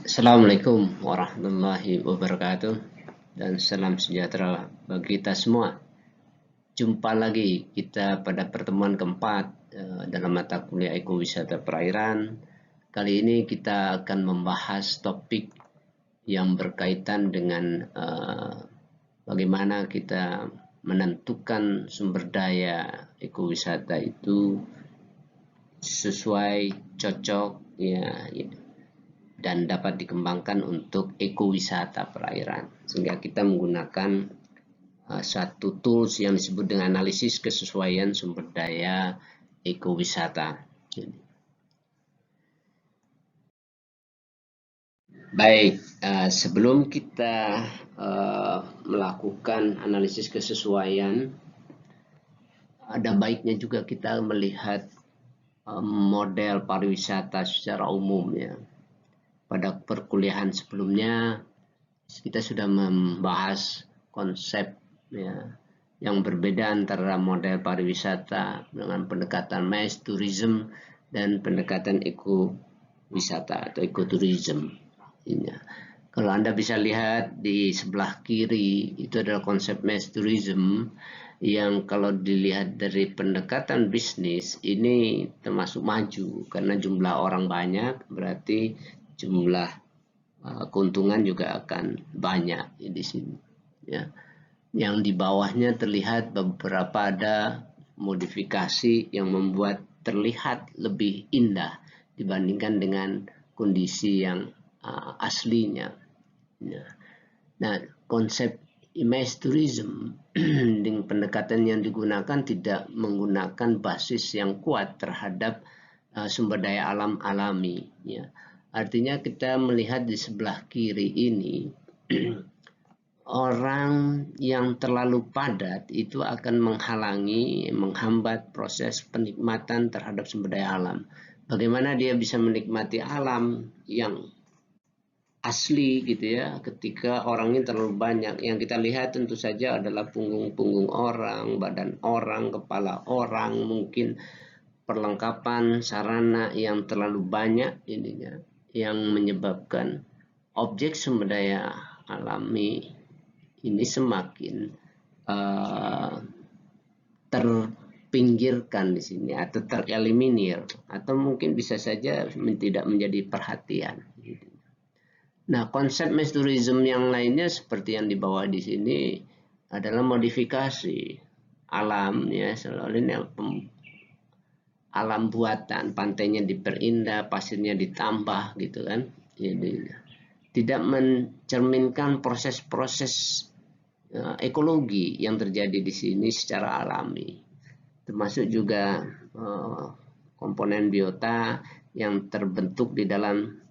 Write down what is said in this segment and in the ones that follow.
Assalamualaikum warahmatullahi wabarakatuh dan salam sejahtera bagi kita semua. Jumpa lagi kita pada pertemuan keempat dalam mata kuliah ekowisata perairan. Kali ini kita akan membahas topik yang berkaitan dengan bagaimana kita menentukan sumber daya ekowisata itu sesuai, cocok, dan dapat dikembangkan untuk ekowisata perairan, sehingga kita menggunakan satu tools yang disebut dengan analisis kesesuaian sumber daya ekowisata. Baik, sebelum kita melakukan analisis kesesuaian, ada baiknya juga kita melihat model pariwisata secara umum ya. Pada perkuliahan sebelumnya kita sudah membahas konsep ya, yang berbeda antara model pariwisata dengan pendekatan mass tourism dan pendekatan ekowisata atau ekoturism. Kalau Anda bisa lihat di sebelah kiri itu adalah konsep mass tourism yang kalau dilihat dari pendekatan bisnis ini termasuk maju karena jumlah orang banyak, berarti jumlah keuntungan juga akan banyak di sini ya. Yang di bawahnya terlihat beberapa ada modifikasi yang membuat terlihat lebih indah dibandingkan dengan kondisi yang aslinya ya. Nah, konsep image tourism dengan pendekatan yang digunakan tidak menggunakan basis yang kuat terhadap sumber daya alam alami ya. Artinya kita melihat di sebelah kiri ini orang yang terlalu padat itu akan menghambat proses penikmatan terhadap sumber daya alam. Bagaimana dia bisa menikmati alam yang asli gitu ya, ketika orangnya terlalu banyak. Yang kita lihat tentu saja adalah punggung-punggung orang, badan orang, kepala orang, mungkin perlengkapan sarana yang terlalu banyak ininya, yang menyebabkan objek sumber daya alami ini semakin terpinggirkan di sini atau tereliminir, atau mungkin bisa saja tidak menjadi perhatian. Nah, konsep mass tourism yang lainnya seperti yang dibawa di sini adalah modifikasi alam ya, selalu alam buatan, pantainya diperindah, pasirnya ditambah gitu kan. Jadi tidak mencerminkan proses-proses ekologi yang terjadi di sini secara alami, termasuk juga komponen biota yang terbentuk di dalam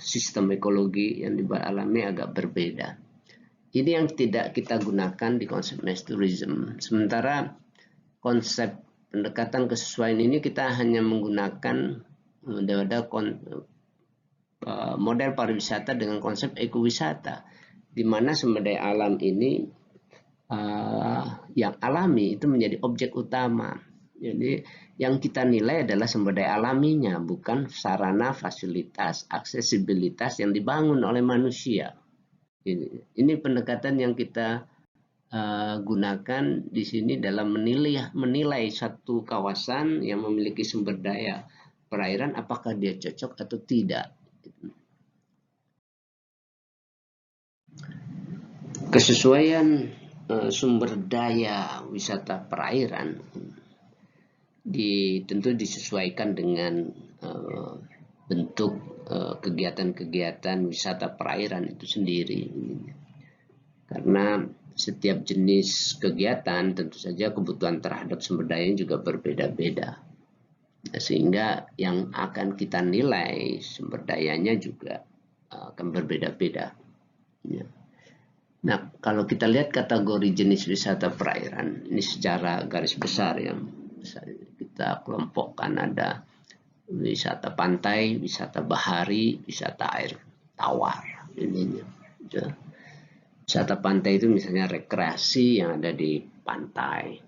sistem ekologi yang dialami agak berbeda. Ini yang tidak kita gunakan di konsep mass tourism. Sementara konsep pendekatan kesesuaian ini kita hanya menggunakan model pariwisata dengan konsep ekowisata, di mana sumber daya alam ini yang alami itu menjadi objek utama. Jadi yang kita nilai adalah sumber daya alaminya, bukan sarana, fasilitas, aksesibilitas yang dibangun oleh manusia. Ini pendekatan yang kita gunakan di sini dalam menilai satu kawasan yang memiliki sumber daya perairan, apakah dia cocok atau tidak. Kesesuaian sumber daya wisata perairan tentu disesuaikan dengan bentuk kegiatan-kegiatan wisata perairan itu sendiri. Karena setiap jenis kegiatan tentu saja kebutuhan terhadap sumber daya juga berbeda-beda. Sehingga yang akan kita nilai sumber dayanya juga akan berbeda-beda. Ya. Nah, kalau kita lihat kategori jenis wisata perairan, ini secara garis besar yang kita kelompokkan ada wisata pantai, wisata bahari, wisata air tawar. Ininya. Wisata pantai itu misalnya rekreasi yang ada di pantai.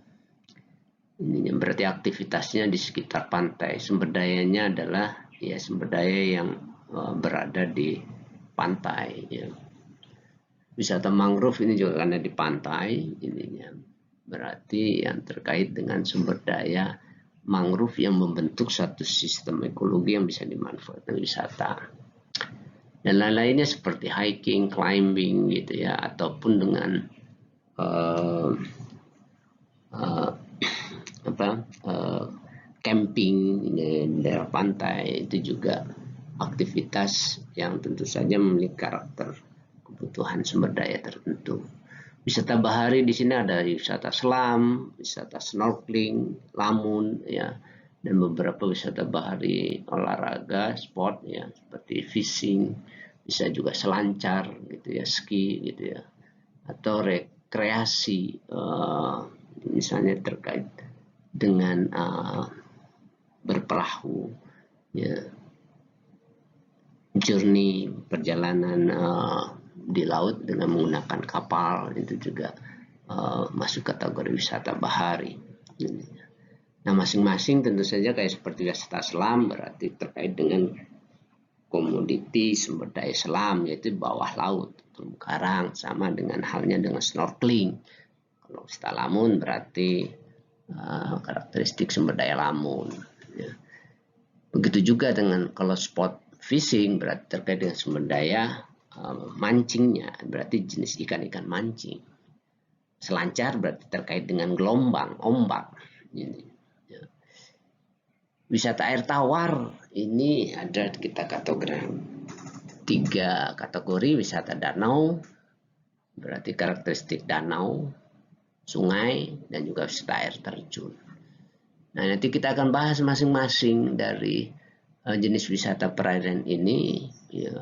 Ini berarti aktivitasnya di sekitar pantai. Sumber dayanya adalah ya sumber daya yang berada di pantai. Ya. Wisata mangrove ini juga karena di pantai ininya, berarti yang terkait dengan sumber daya mangrove yang membentuk satu sistem ekologi yang bisa dimanfaatkan wisata. Dan lain-lainnya seperti hiking, climbing gitu ya, ataupun dengan camping di daerah pantai, itu juga aktivitas yang tentu saja memiliki karakter kebutuhan sumber daya tertentu. Wisata bahari di sini ada wisata selam, wisata snorkeling, lamun ya, dan beberapa wisata bahari olahraga, sport ya, seperti fishing, bisa juga selancar gitu ya, ski gitu ya, atau rekreasi misalnya terkait dengan berperahu ya, journey perjalanan di laut dengan menggunakan kapal, itu juga masuk kategori wisata bahari. Nah, masing-masing tentu saja kayak seperti wisata selam berarti terkait dengan komoditi sumber daya selam, yaitu bawah laut, terumbu karang, sama dengan halnya dengan snorkeling. Kalau wisata lamun berarti karakteristik sumber daya lamun. Ya. Begitu juga dengan kalau spot fishing berarti terkait dengan sumber daya mancingnya, berarti jenis ikan-ikan mancing. Selancar berarti terkait dengan gelombang, ombak. Ya. Wisata air tawar ini ada kita kategori 3 kategori. Wisata danau berarti karakteristik danau, sungai, dan juga wisata air terjun. Nah, nanti kita akan bahas masing-masing dari jenis wisata perairan ini ya,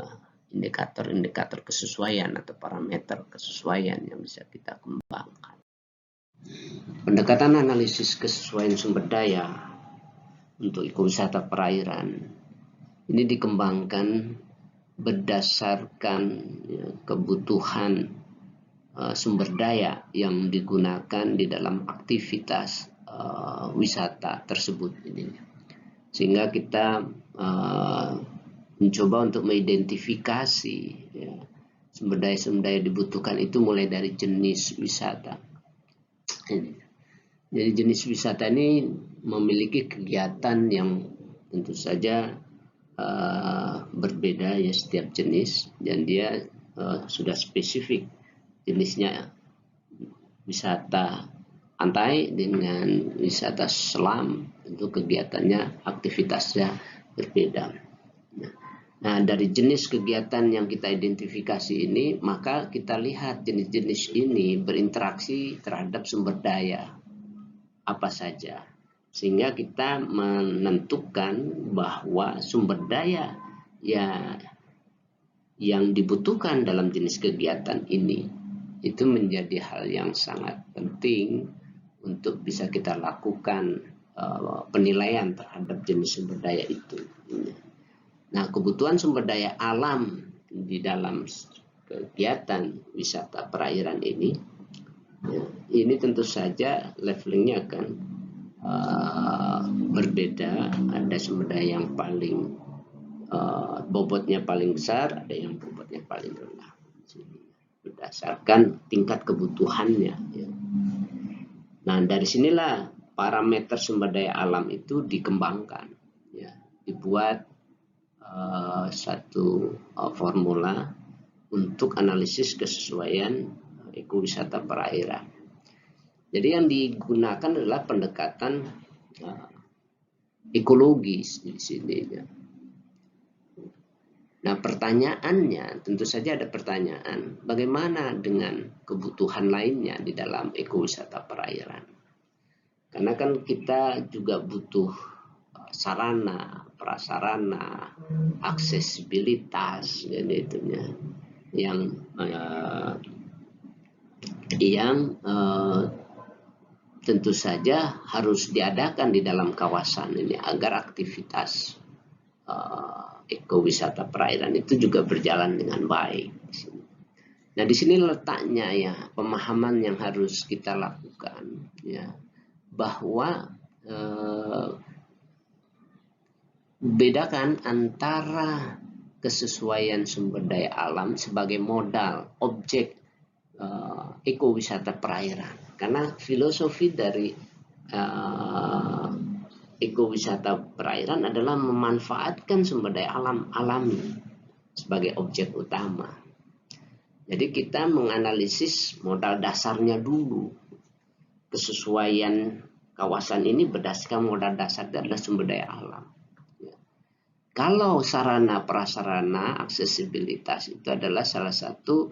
indikator-indikator kesesuaian atau parameter kesesuaian yang bisa kita kembangkan. Pendekatan analisis kesesuaian sumber daya untuk ekowisata perairan ini dikembangkan berdasarkan ya, kebutuhan sumber daya yang digunakan di dalam aktivitas wisata tersebut ini. Sehingga kita mencoba untuk mengidentifikasi ya, sumber daya dibutuhkan itu mulai dari jenis wisata. Jadi jenis wisata ini memiliki kegiatan yang tentu saja berbeda ya setiap jenis, dan dia sudah spesifik jenisnya. Wisata pantai dengan wisata selam itu kegiatannya, aktivitasnya berbeda. Nah, dari jenis kegiatan yang kita identifikasi ini, maka kita lihat jenis-jenis ini berinteraksi terhadap sumber daya apa saja, sehingga kita menentukan bahwa sumber daya ya yang dibutuhkan dalam jenis kegiatan ini itu menjadi hal yang sangat penting untuk bisa kita lakukan penilaian terhadap jenis sumber daya itu. Nah, kebutuhan sumber daya alam di dalam kegiatan wisata perairan ini, ya, ini tentu saja levelingnya akan berbeda. Ada sumber daya yang paling bobotnya paling besar, ada yang bobotnya paling rendah, berdasarkan tingkat kebutuhannya. Ya. Nah, dari sinilah parameter sumber daya alam itu dikembangkan, ya, dibuat satu formula untuk analisis kesesuaian ekowisata perairan. Jadi yang digunakan adalah pendekatan ekologis di sini. Ya. Nah, pertanyaannya, tentu saja ada pertanyaan, bagaimana dengan kebutuhan lainnya di dalam ekowisata perairan? Karena kan kita juga butuh sarana, prasarana, aksesibilitas, dan itunya yang tentu saja harus diadakan di dalam kawasan ini agar aktivitas ekowisata perairan itu juga berjalan dengan baik. Nah, di sini letaknya ya pemahaman yang harus kita lakukan, ya, bahwa bedakan antara kesesuaian sumber daya alam sebagai modal objek ekowisata perairan. Karena filosofi dari ekowisata perairan adalah memanfaatkan sumber daya alam alami sebagai objek utama. Jadi kita menganalisis modal dasarnya dulu. Kesesuaian kawasan ini berdasarkan modal dasar adalah sumber daya alam. Kalau sarana prasarana aksesibilitas itu adalah salah satu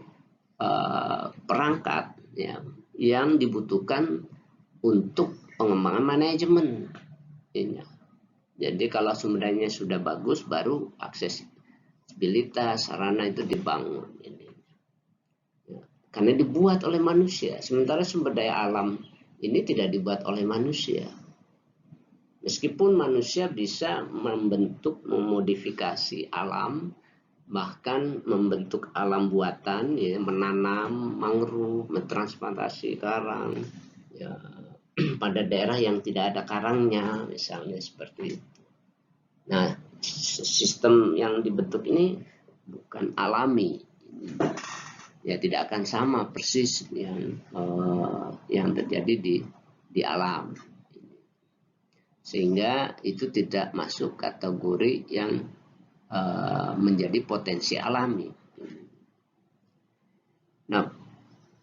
perangkat ya, yang dibutuhkan untuk pengembangan manajemen. Jadi kalau sumber dayanya sudah bagus, baru aksesibilitas sarana itu dibangun. Karena dibuat oleh manusia, sementara sumber daya alam ini tidak dibuat oleh manusia. Meskipun manusia bisa membentuk, memodifikasi alam, bahkan membentuk alam buatan, ya, menanam mangrove, mentransplantasi karang, ya, pada daerah yang tidak ada karangnya, misalnya seperti itu. Nah, sistem yang dibentuk ini bukan alami, ya tidak akan sama persis yang terjadi di alam. Sehingga itu tidak masuk kategori yang menjadi potensi alami. Nah,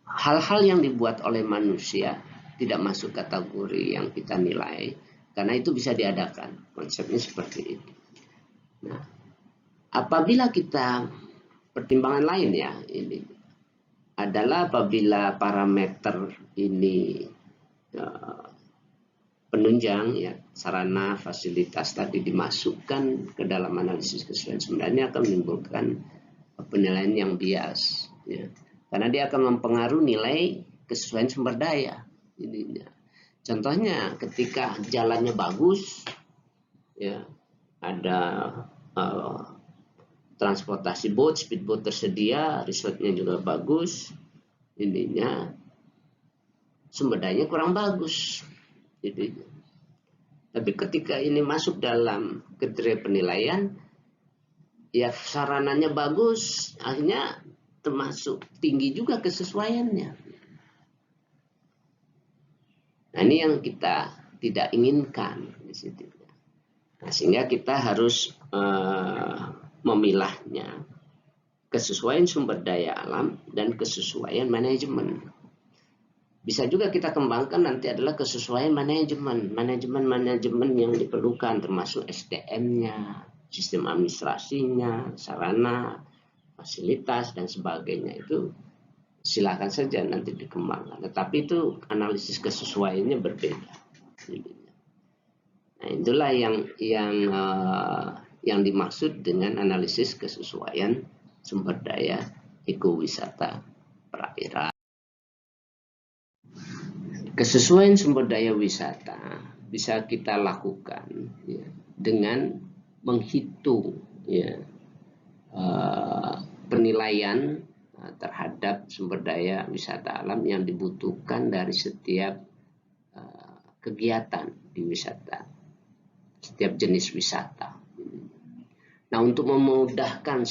hal-hal yang dibuat oleh manusia tidak masuk kategori yang kita nilai, karena itu bisa diadakan. Konsepnya seperti itu. Nah, apabila kita pertimbangan lain ya ini adalah apabila parameter ini penunjang ya sarana fasilitas tadi dimasukkan ke dalam analisis kesesuaian sebenarnya akan menimbulkan penilaian yang bias ya, karena dia akan mempengaruhi nilai kesesuaian sumber daya. Contohnya ketika jalannya bagus ya, ada transportasi boat, speedboat tersedia, resortnya juga bagus, ininya sumber dayanya kurang bagus. Tapi ketika ini masuk dalam kriteria penilaian, ya sarananya bagus, akhirnya termasuk tinggi juga kesesuaiannya. Nah, ini yang kita tidak inginkan di situ. Nah, sehingga kita harus memilahnya kesesuaian sumber daya alam dan kesesuaian manajemen. Bisa juga kita kembangkan nanti adalah kesesuaian manajemen yang diperlukan, termasuk SDM-nya, sistem administrasinya, sarana, fasilitas dan sebagainya. Itu silakan saja nanti dikembangkan. Tetapi itu analisis kesesuaiannya berbeda. Nah, itulah yang dimaksud dengan analisis kesesuaian sumber daya ekowisata perairan. Kesesuaian sumber daya wisata bisa kita lakukan ya, dengan menghitung ya, penilaian terhadap sumber daya wisata alam yang dibutuhkan dari setiap kegiatan di wisata, setiap jenis wisata. Nah, untuk memudahkan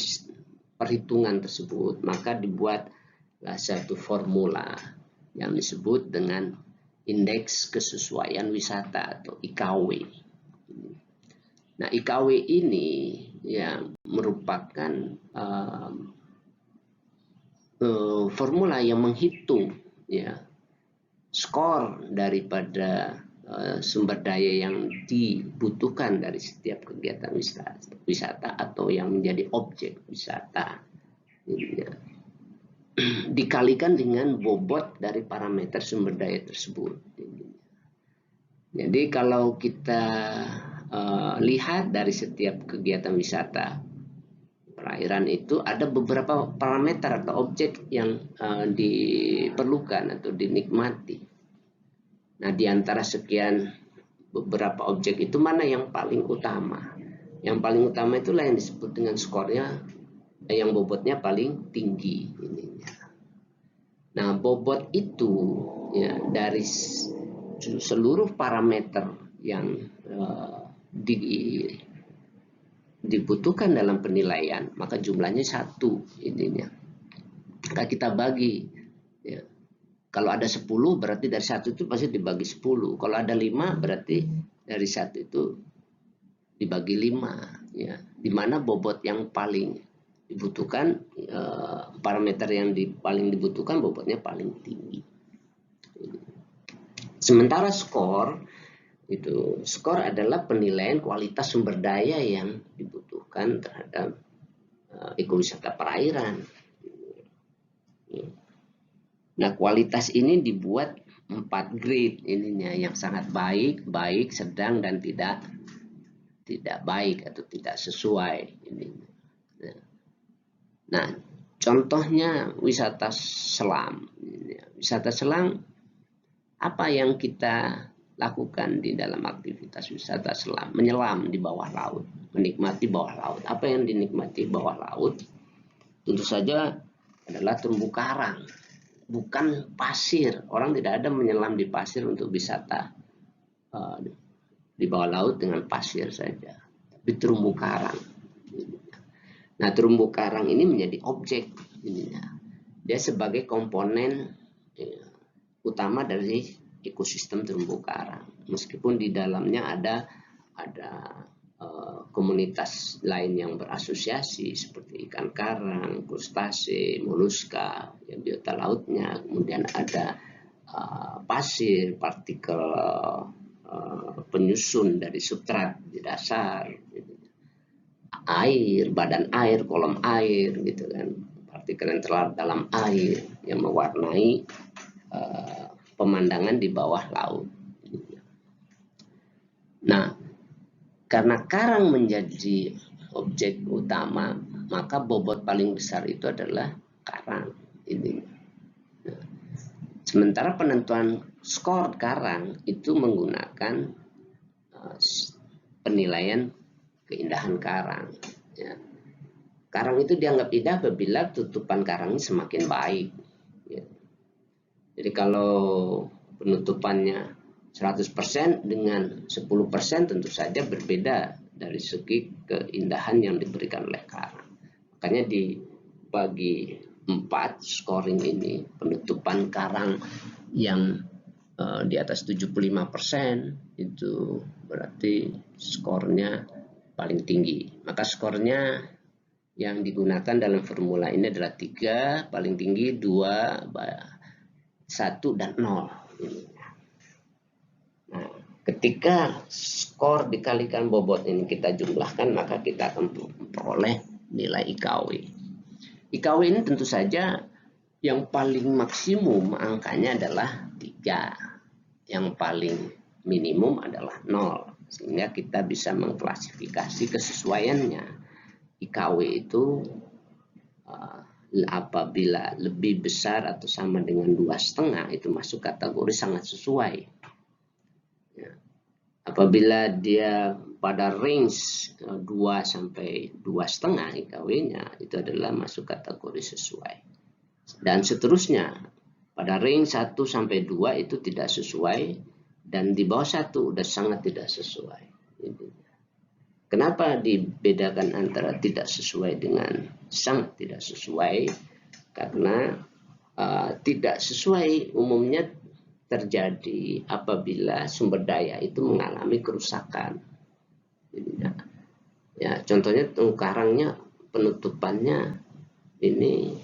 perhitungan tersebut, maka dibuatlah satu formula yang disebut dengan Indeks Kesesuaian Wisata atau IKW. Nah, IKW ini yang merupakan formula yang menghitung ya skor daripada sumber daya yang dibutuhkan dari setiap kegiatan wisata atau yang menjadi objek wisata. Ya, dikalikan dengan bobot dari parameter sumber daya tersebut. Jadi kalau kita lihat dari setiap kegiatan wisata perairan itu ada beberapa parameter atau objek yang diperlukan atau dinikmati. Nah, di antara sekian beberapa objek itu mana yang paling utama? Yang paling utama itulah yang disebut dengan skornya yang bobotnya paling tinggi. Nah, bobot itu ya dari seluruh parameter yang dibutuhkan dalam penilaian, maka jumlahnya 1 ininya. Maka kita bagi. Ya. Kalau ada 10 berarti dari 1 itu pasti dibagi 10. Kalau ada 5 berarti dari 1 itu dibagi 5. Ya. Di mana bobot yang paling dibutuhkan, parameter yang paling dibutuhkan bobotnya paling tinggi. Sementara skor adalah penilaian kualitas sumber daya yang dibutuhkan terhadap ekowisata perairan. Nah, kualitas ini dibuat 4 grade ininya, yang sangat baik, baik, sedang, dan tidak baik atau tidak sesuai ini. Nah, contohnya wisata selam. Wisata selam, apa yang kita lakukan di dalam aktivitas wisata selam? Menyelam di bawah laut, menikmati bawah laut. Apa yang dinikmati bawah laut? Tentu saja adalah terumbu karang, bukan pasir. Orang tidak ada menyelam di pasir untuk wisata di bawah laut dengan pasir saja, tapi terumbu karang. Nah, terumbu karang ini menjadi objek ininya. Dia sebagai komponen utama dari ekosistem terumbu karang. Meskipun di dalamnya ada komunitas lain yang berasosiasi seperti ikan karang, krustase, moluska, biota lautnya, kemudian ada pasir, partikel penyusun dari substrat di dasar, air, badan air, kolom air, gitu kan, partikel yang terlarut dalam air yang mewarnai pemandangan di bawah laut. Nah, karena karang menjadi objek utama, maka bobot paling besar itu adalah karang. Ini. Nah, sementara penentuan skor karang itu menggunakan penilaian keindahan karang. Ya. Karang itu dianggap indah apabila tutupan karangnya semakin baik. Ya. Jadi kalau penutupannya 100% dengan 10% tentu saja berbeda dari segi keindahan yang diberikan oleh karang. Makanya dibagi 4 scoring ini, penutupan karang yang di atas 75% itu berarti skornya paling tinggi. Maka skornya yang digunakan dalam formula ini adalah 3 paling tinggi, 2, 1, dan 0. Nah, ketika skor dikalikan bobot ini kita jumlahkan, maka kita akan memperoleh nilai IKW. IKW ini tentu saja yang paling maksimum angkanya adalah 3. Yang paling minimum adalah 0. Sehingga kita bisa mengklasifikasi kesesuaiannya. IKW itu apabila lebih besar atau sama dengan 2,5 itu masuk kategori sangat sesuai. Ya. Apabila dia pada range 2 sampai 2,5 IKW-nya itu adalah masuk kategori sesuai. Dan seterusnya. Pada range 1 sampai 2 itu tidak sesuai, dan di bawah 1 sudah sangat tidak sesuai. Kenapa dibedakan antara tidak sesuai dengan sangat tidak sesuai? Karena tidak sesuai umumnya terjadi apabila sumber daya itu mengalami kerusakan. Ya, contohnya karangnya penutupannya ini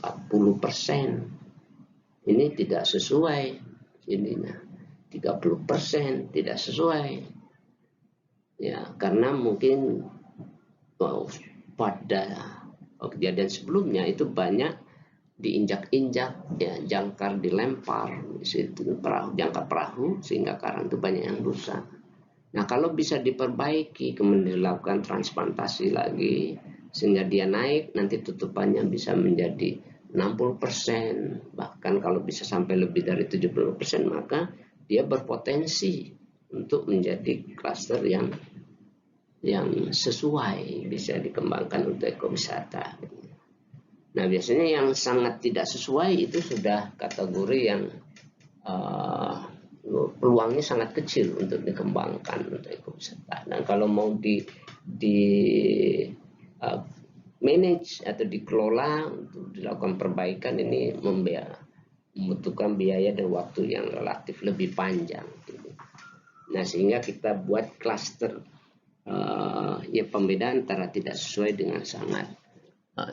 40%. Ini tidak sesuai, ini 30% tidak sesuai. Ya, karena mungkin pada kejadian sebelumnya itu banyak diinjak-injak, ya, jangkar dilempar di situ, jangkar perahu, sehingga karang itu banyak yang rusak. Nah, kalau bisa diperbaiki, kemudian dilakukan transplantasi lagi, sehingga dia naik, nanti tutupannya bisa menjadi 60%, bahkan kalau bisa sampai lebih dari 70%, maka dia berpotensi untuk menjadi klaster yang sesuai, bisa dikembangkan untuk ekowisata. Nah, biasanya yang sangat tidak sesuai itu sudah kategori yang peluangnya sangat kecil untuk dikembangkan untuk ekowisata. Dan kalau mau di manage atau dikelola untuk dilakukan perbaikan ini membutuhkan biaya dan waktu yang relatif lebih panjang. Nah, sehingga kita buat klaster ya pembedaan antara tidak sesuai dengan sangat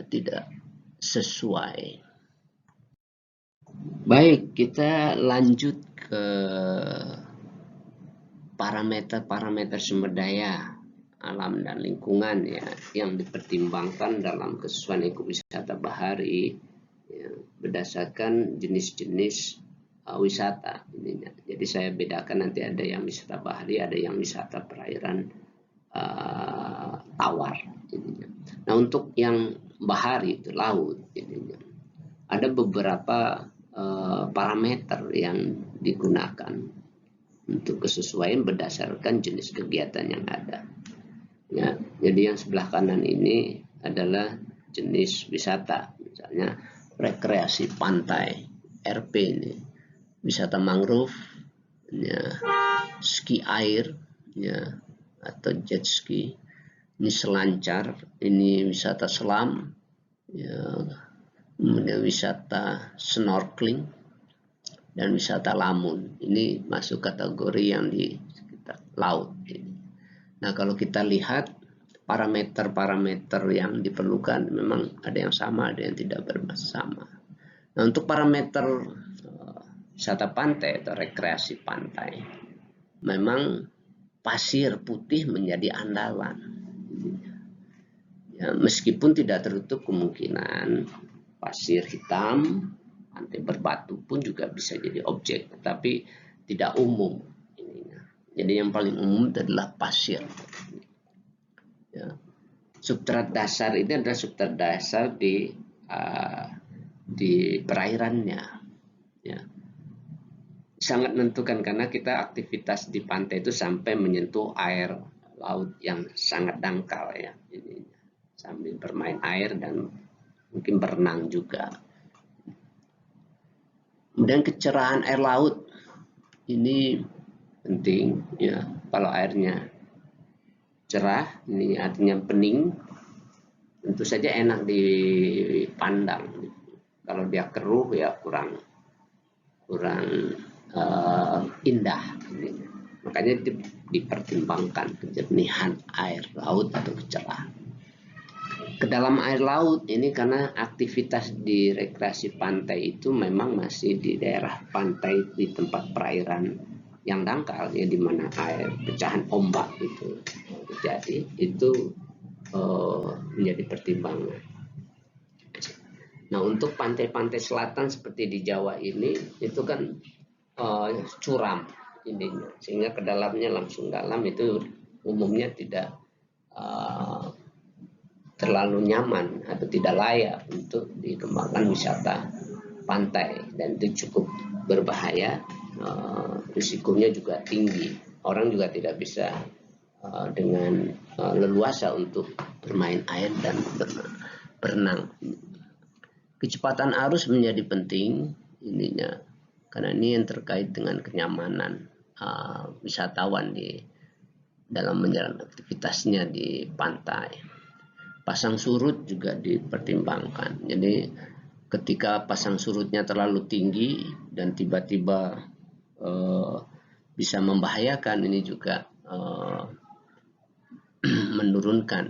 tidak sesuai. Baik, kita lanjut ke parameter-parameter sumber daya alam dan lingkungan ya yang dipertimbangkan dalam kesesuaian ekowisata bahari ya, berdasarkan jenis-jenis wisata ininya. Jadi saya bedakan, nanti ada yang wisata bahari, ada yang wisata perairan tawar ininya. Nah, untuk yang bahari itu laut ininya, ada beberapa parameter yang digunakan untuk kesesuaian berdasarkan jenis kegiatan yang ada. Ya, jadi yang sebelah kanan ini adalah jenis wisata, misalnya rekreasi pantai, RP ini, wisata mangrove, ya, ski air, ya, atau jet ski, ini selancar, ini wisata selam, ya, kemudian wisata snorkeling, dan wisata lamun. Ini masuk kategori yang di sekitar laut. Nah, kalau kita lihat parameter-parameter yang diperlukan, memang ada yang sama, ada yang tidak bersama. Nah, untuk parameter wisata pantai atau rekreasi pantai, memang pasir putih menjadi andalan. Ya, meskipun tidak tertutup kemungkinan pasir hitam, pantai berbatu pun juga bisa jadi objek, tetapi tidak umum. Jadi yang paling umum adalah pasir. Ya. Substrat dasar ini adalah substrat dasar di perairannya. Ya. Sangat menentukan karena kita aktivitas di pantai itu sampai menyentuh air laut yang sangat dangkal ya. Ini sambil bermain air dan mungkin berenang juga. Kemudian kecerahan air laut ini penting ya. Kalau airnya cerah, ini artinya bening, tentu saja enak dipandang. Kalau dia keruh ya kurang indah. Makanya dipertimbangkan kejernihan air laut atau kecerahan. Ke dalam air laut ini karena aktivitas di rekreasi pantai itu memang masih di daerah pantai di tempat perairan yang dangkal ya, di mana air pecahan ombak itu terjadi, itu menjadi pertimbangan. Nah, untuk pantai-pantai selatan seperti di Jawa ini itu kan curam ininya, sehingga ke dalamnya langsung dalam itu umumnya tidak terlalu nyaman atau tidak layak untuk dikembangkan wisata pantai, dan itu cukup berbahaya. Risikonya juga tinggi, orang juga tidak bisa dengan leluasa untuk bermain air dan berenang. Kecepatan arus menjadi penting ininya, karena ini yang terkait dengan kenyamanan wisatawan dalam menjalankan aktivitasnya di pantai. Pasang surut juga dipertimbangkan. Jadi ketika pasang surutnya terlalu tinggi dan tiba-tiba bisa membahayakan, ini juga menurunkan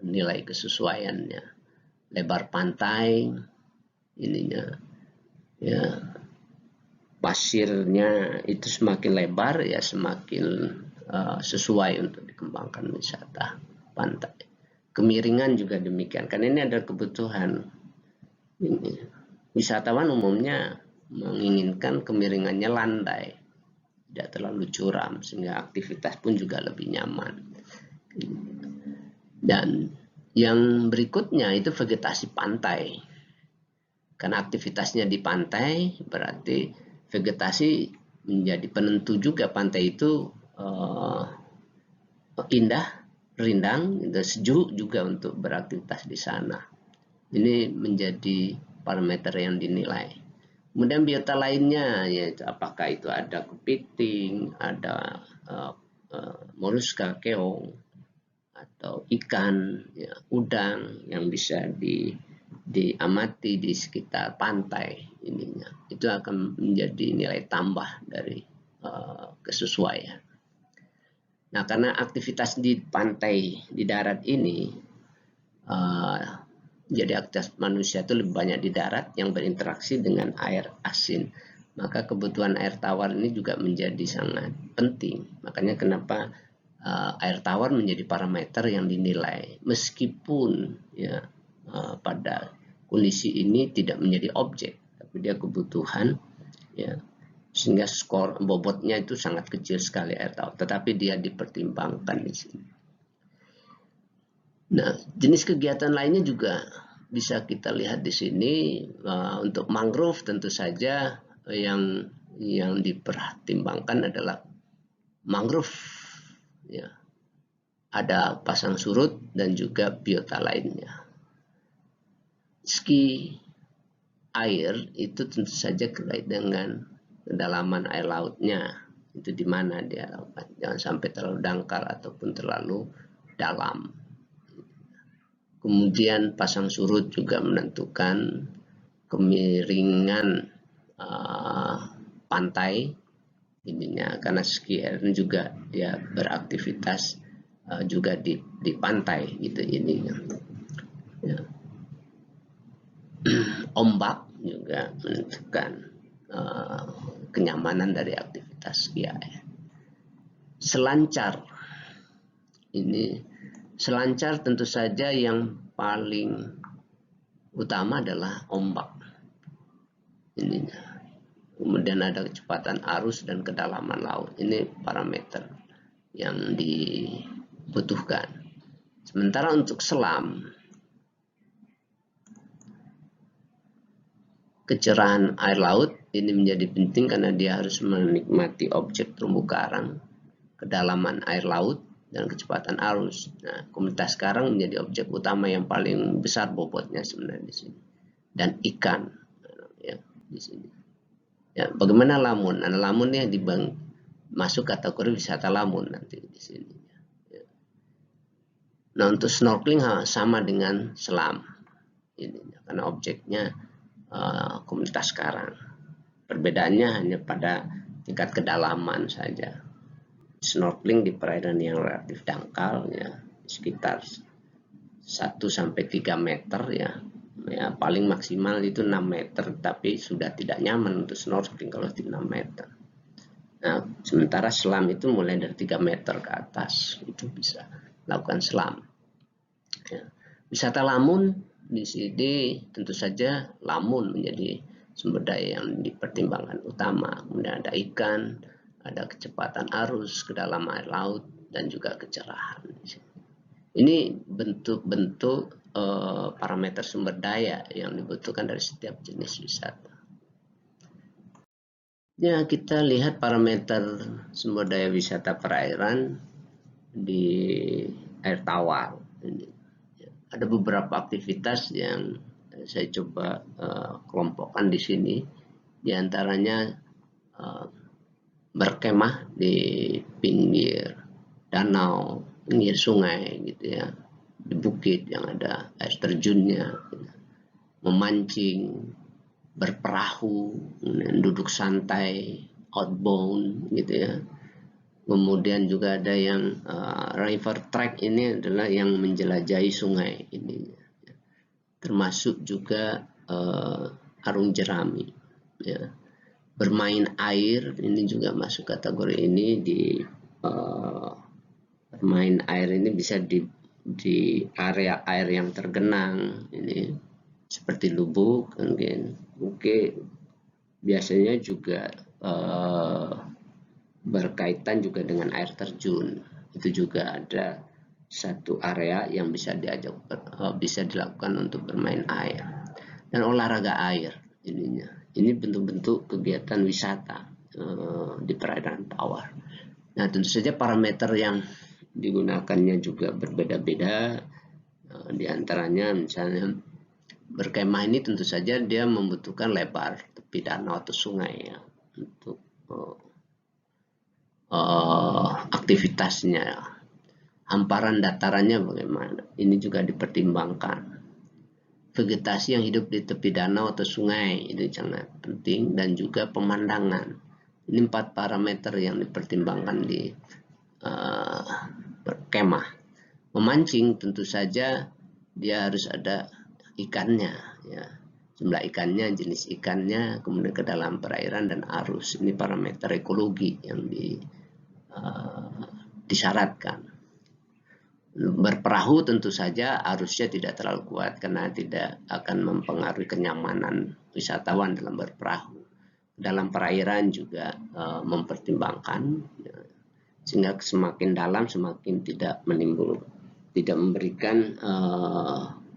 nilai kesesuaiannya. Lebar pantai ininya ya, pasirnya itu semakin lebar ya semakin sesuai untuk dikembangkan wisata pantai. Kemiringan juga demikian, karena ini ada kebutuhan. Ini wisatawan umumnya menginginkan kemiringannya landai, tidak terlalu curam, sehingga aktivitas pun juga lebih nyaman. Dan yang berikutnya itu vegetasi pantai, karena aktivitasnya di pantai berarti vegetasi menjadi penentu juga pantai itu indah, rindang, dan sejuk juga untuk beraktivitas di sana. Ini menjadi parameter yang dinilai. Kemudian biota lainnya, yaitu apakah itu ada kepiting, ada moluska, keong, atau ikan, ya, udang yang bisa diamati di sekitar pantai ininya, itu akan menjadi nilai tambah dari kesesuaian. Nah, karena aktivitas di pantai, di darat ini, jadi aktivitas manusia itu lebih banyak di darat yang berinteraksi dengan air asin, maka kebutuhan air tawar ini juga menjadi sangat penting. Makanya kenapa air tawar menjadi parameter yang dinilai, meskipun ya pada kondisi ini tidak menjadi objek, tapi dia kebutuhan, ya, sehingga skor bobotnya itu sangat kecil sekali air tawar, tetapi dia dipertimbangkan di sini. Nah, jenis kegiatan lainnya juga bisa kita lihat di sini. Untuk mangrove tentu saja yang dipertimbangkan adalah mangrove, ya, ada pasang surut dan juga biota lainnya. Ski air itu tentu saja terkait dengan kedalaman air lautnya, itu di mana dia lakukan, jangan sampai terlalu dangkal ataupun terlalu dalam. Kemudian pasang surut juga menentukan kemiringan pantai ininya, karena ski air juga dia beraktivitas juga di pantai gitu ininya. Ya. Ombak juga menentukan kenyamanan dari aktivitas ski air. Selancar tentu saja yang paling utama adalah ombak ininya. Kemudian ada kecepatan arus dan kedalaman laut. Ini parameter yang dibutuhkan. Sementara untuk selam, kecerahan air laut ini menjadi penting karena dia harus menikmati objek terumbu karang, kedalaman air laut, dan kecepatan arus. Nah, komunitas karang menjadi objek utama yang paling besar bobotnya sebenarnya di sini. Dan ikan, ya, di sini. Ya, bagaimana lamun? Nah, lamun yang masuk kategori wisata lamun nanti di sini. Ya. Nah, untuk snorkeling sama dengan selam, ini karena objeknya komunitas karang. Perbedaannya hanya pada tingkat kedalaman saja. Snorkeling di perairan yang relatif dangkal, ya, sekitar 1-3 meter, ya, paling maksimal itu 6 meter, tapi sudah tidak nyaman untuk snorkeling kalau di 6 meter. Nah, sementara selam itu mulai dari 3 meter ke atas itu bisa lakukan selam. Ya. Wisata lamun di sini tentu saja lamun menjadi sumber daya yang dipertimbangkan utama. Kemudian ada ikan, ada kecepatan arus, kedalaman air laut, dan juga kecerahan. Ini bentuk-bentuk parameter sumber daya yang dibutuhkan dari setiap jenis wisata. Ya, kita lihat parameter sumber daya wisata perairan di air tawar. Ada beberapa aktivitas yang saya coba kelompokkan di sini. Di antaranya berkemah di pinggir danau, pinggir sungai gitu ya, di bukit yang ada air terjunnya, memancing, berperahu, duduk santai, outbound gitu ya. Kemudian juga ada yang river trek, ini adalah yang menjelajahi sungai ini, termasuk juga arung jerami, ya. Bermain air ini juga masuk kategori ini. Bermain air ini bisa di area air yang tergenang ini seperti Lubuk, mungkin biasanya juga berkaitan juga dengan air terjun. Itu juga ada satu area yang bisa dilakukan untuk bermain air dan olahraga air ininya. Ini bentuk-bentuk kegiatan wisata di perairan tawar. Nah, tentu saja parameter yang digunakannya juga berbeda-beda. Di antaranya misalnya berkemah ini tentu saja dia membutuhkan lebar tepi danau atau sungai, ya, untuk aktivitasnya. hamparan datarannya bagaimana, ini juga dipertimbangkan. Vegetasi yang hidup di tepi danau atau sungai itu sangat penting, dan juga pemandangan. Ini 4 parameter yang dipertimbangkan di kemah. Memancing tentu saja dia harus ada ikannya, ya. Jumlah ikannya, jenis ikannya, kemudian ke dalam perairan dan arus. Ini parameter ekologi yang disyaratkan. Berperahu tentu saja arusnya tidak terlalu kuat karena tidak akan mempengaruhi kenyamanan wisatawan dalam berperahu. Dalam perairan juga mempertimbangkan, ya, sehingga semakin dalam semakin tidak memberikan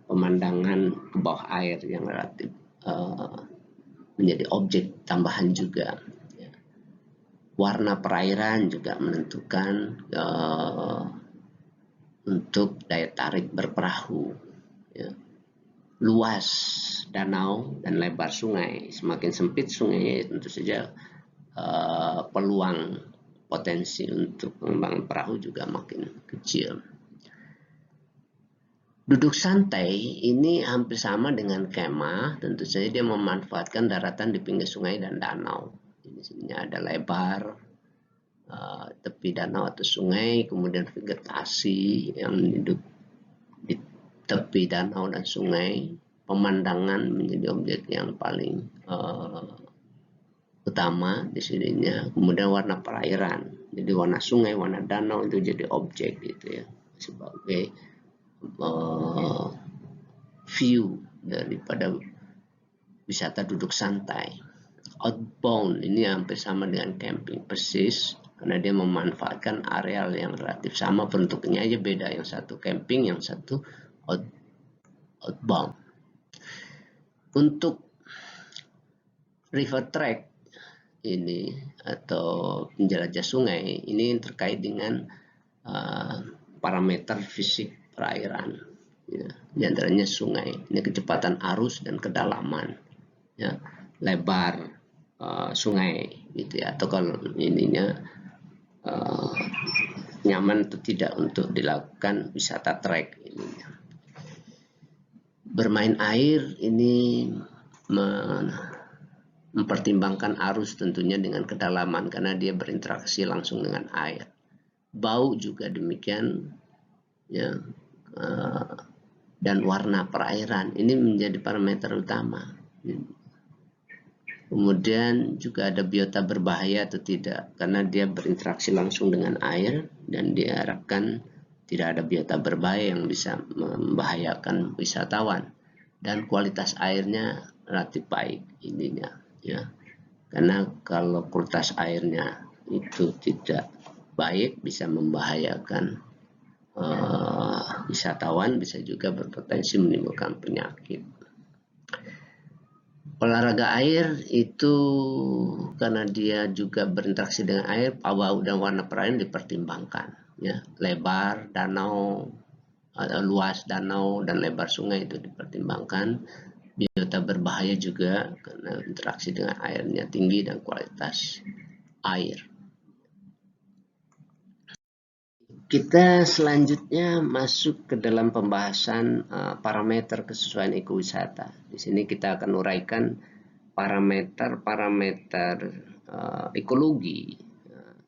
pemandangan ke bawah air yang relatif menjadi objek tambahan juga. Ya. Warna perairan juga menentukan untuk daya tarik berperahu, ya. Luas danau dan lebar sungai, semakin sempit sungainya tentu saja peluang potensi untuk pengembangan perahu juga makin kecil. Duduk santai ini hampir sama dengan kemah, tentu saja dia memanfaatkan daratan di pinggir sungai dan danau. Di sini ada lebar tepi danau atau sungai, kemudian vegetasi yang hidup di tepi danau dan sungai, pemandangan menjadi objek yang paling utama di sininya, kemudian warna perairan, jadi warna sungai, warna danau itu jadi objek gitu ya, sebagai view daripada wisata duduk santai. Outbound ini hampir sama dengan camping persis, karena dia memanfaatkan areal yang relatif sama, bentuknya aja beda, yang satu camping, yang satu outbound. Untuk river trek ini atau penjelajah sungai ini terkait dengan parameter fisik perairan, ya. Di antaranya sungai, ini kecepatan arus dan kedalaman, ya, lebar sungai gitu ya, atau kalau ininya nyaman atau tidak untuk dilakukan wisata trek ininya. Bermain air ini mempertimbangkan arus tentunya dengan kedalaman karena dia berinteraksi langsung dengan air. Bau juga demikian, ya, dan warna perairan ini menjadi parameter utama. Kemudian juga ada biota berbahaya atau tidak, karena dia berinteraksi langsung dengan air dan diharapkan tidak ada biota berbahaya yang bisa membahayakan wisatawan. Dan kualitas airnya relatif baik ininya, ya. Karena kalau kualitas airnya itu tidak baik bisa membahayakan wisatawan, bisa juga berpotensi menimbulkan penyakit. Olahraga air itu karena dia juga berinteraksi dengan air, bau dan warna perairan dipertimbangkan, ya. Lebar danau, luas danau dan lebar sungai itu dipertimbangkan. Biota berbahaya juga karena interaksi dengan airnya tinggi dan kualitas air. Kita selanjutnya masuk ke dalam pembahasan parameter kesesuaian ekowisata. Di sini kita akan uraikan parameter-parameter ekologi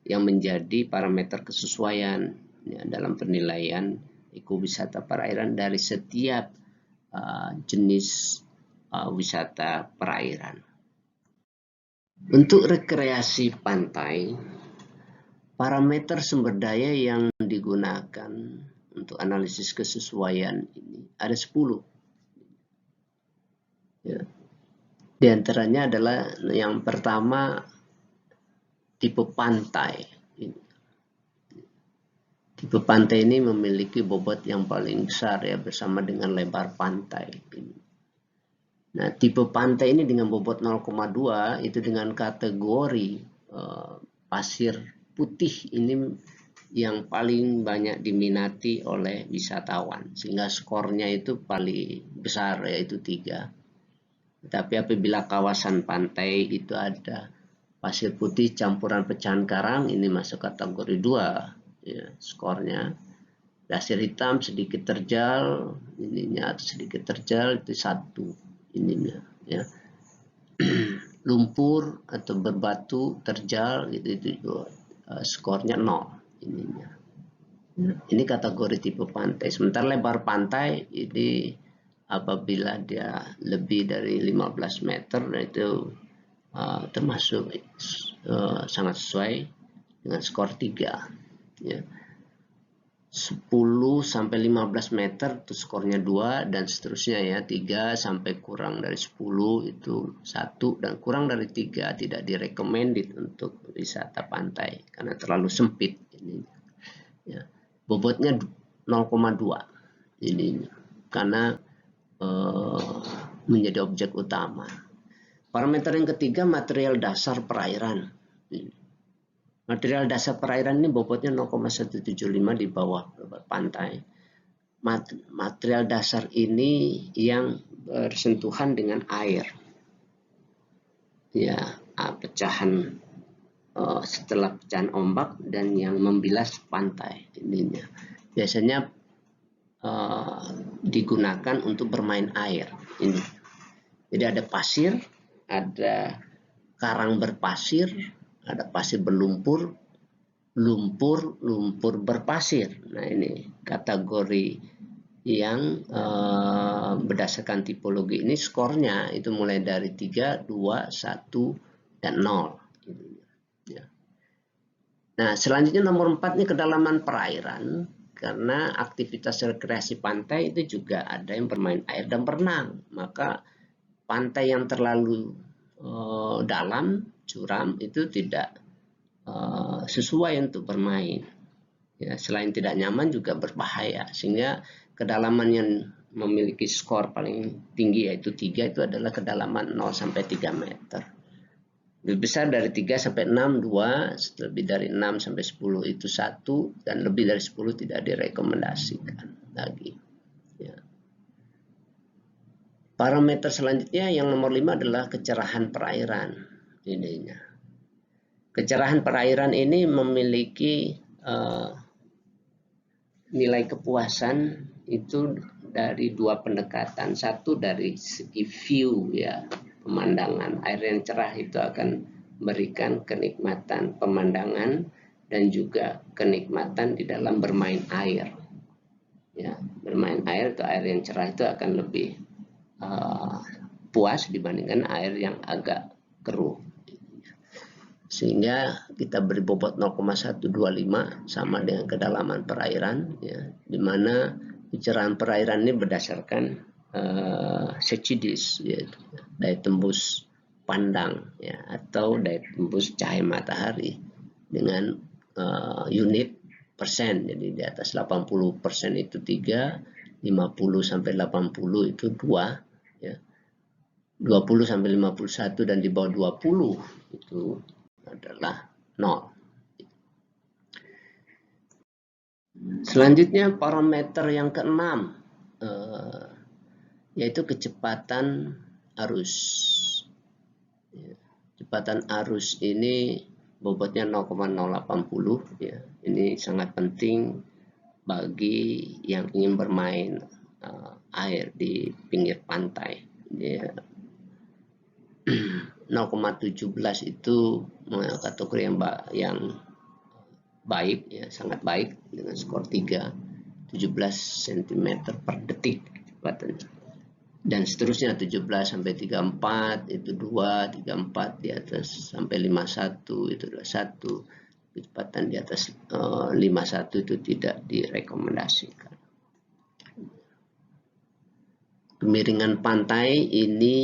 yang menjadi parameter kesesuaian, ya, dalam penilaian ekowisata perairan dari setiap jenis wisata perairan. Untuk rekreasi pantai, parameter sumber daya yang digunakan untuk analisis kesesuaian ini ada 10. Ya. Di antaranya adalah yang pertama tipe pantai. Tipe pantai ini memiliki bobot yang paling besar, ya, bersama dengan lebar pantai. Nah, tipe pantai ini dengan bobot 0,2 itu dengan kategori pasir putih ini yang paling banyak diminati oleh wisatawan, sehingga skornya itu paling besar, yaitu 3. Tapi apabila kawasan pantai itu ada pasir putih campuran pecahan karang, ini masuk kategori 2, ya, skornya. Pasir hitam sedikit terjal, ininya sedikit terjal itu 1 ininya ya. Lumpur atau berbatu terjal itu skornya 0 ininya. Ini kategori tipe pantai. Sementara lebar pantai ini apabila dia lebih dari 15 meter itu termasuk sangat sesuai dengan skor 3 ya. 10 sampai 15 meter itu skornya 2 dan seterusnya ya. 3 sampai kurang dari 10 itu 1 dan kurang dari 3 tidak direkomended untuk wisata pantai karena terlalu sempit ini ya. Bobotnya 0,2 ini karena menjadi objek utama. Parameter yang ketiga, material dasar perairan. Material dasar perairan ini bobotnya 0,175 di bawah pantai. Material dasar ini yang bersentuhan dengan air. Ya, pecahan setelah pecahan ombak dan yang membilas pantai ininya. Biasanya digunakan untuk bermain air ini. Jadi ada pasir, ada karang berpasir, ada pasir berlumpur, lumpur berpasir. Nah ini kategori yang berdasarkan tipologi ini skornya itu mulai dari 3, 2, 1, dan 0. Ya. Nah selanjutnya nomor 4 ini kedalaman perairan. Karena aktivitas rekreasi pantai itu juga ada yang bermain air dan berenang. Maka pantai yang terlalu dalam, curam itu tidak sesuai untuk bermain. Ya, selain tidak nyaman juga berbahaya. Sehingga kedalaman yang memiliki skor paling tinggi yaitu 3 itu adalah kedalaman 0 sampai 3 meter. Lebih besar dari 3 sampai 6, 2, lebih dari 6 sampai 10 itu 1, dan lebih dari 10 tidak direkomendasikan lagi. Ya. Parameter selanjutnya yang nomor 5 adalah kecerahan perairan. Ininya. Kecerahan perairan ini memiliki nilai kepuasan itu dari 2 pendekatan. Satu dari segi view ya. Pemandangan air yang cerah itu akan memberikan kenikmatan pemandangan dan juga kenikmatan di dalam bermain air. Ya, bermain air atau air yang cerah itu akan lebih puas dibandingkan air yang agak keruh. Sehingga kita beri bobot 0,125 sama dengan kedalaman perairan, ya, di mana pencerahan perairan ini berdasarkan SECIDIS, yaitu daya tembus pandang ya, atau daya tembus cahaya matahari dengan unit persen. Jadi di atas 80% itu 3, 50 sampai 80 itu 2 ya. 20 sampai 51 dan di bawah 20 itu adalah 0. Selanjutnya parameter yang keenam yaitu kecepatan arus. Kecepatan arus ini bobotnya 0,080 ya. Ini sangat penting bagi yang ingin bermain air di pinggir pantai. Ya. 0,17 itu kategori yang baik ya, sangat baik dengan skor 3, 17 cm per detik kecepatannya. Dan seterusnya 17 sampai 34 itu 2, 34 di atas sampai 51 itu 21. Kecepatan di atas 51 itu tidak direkomendasikan. Kemiringan pantai ini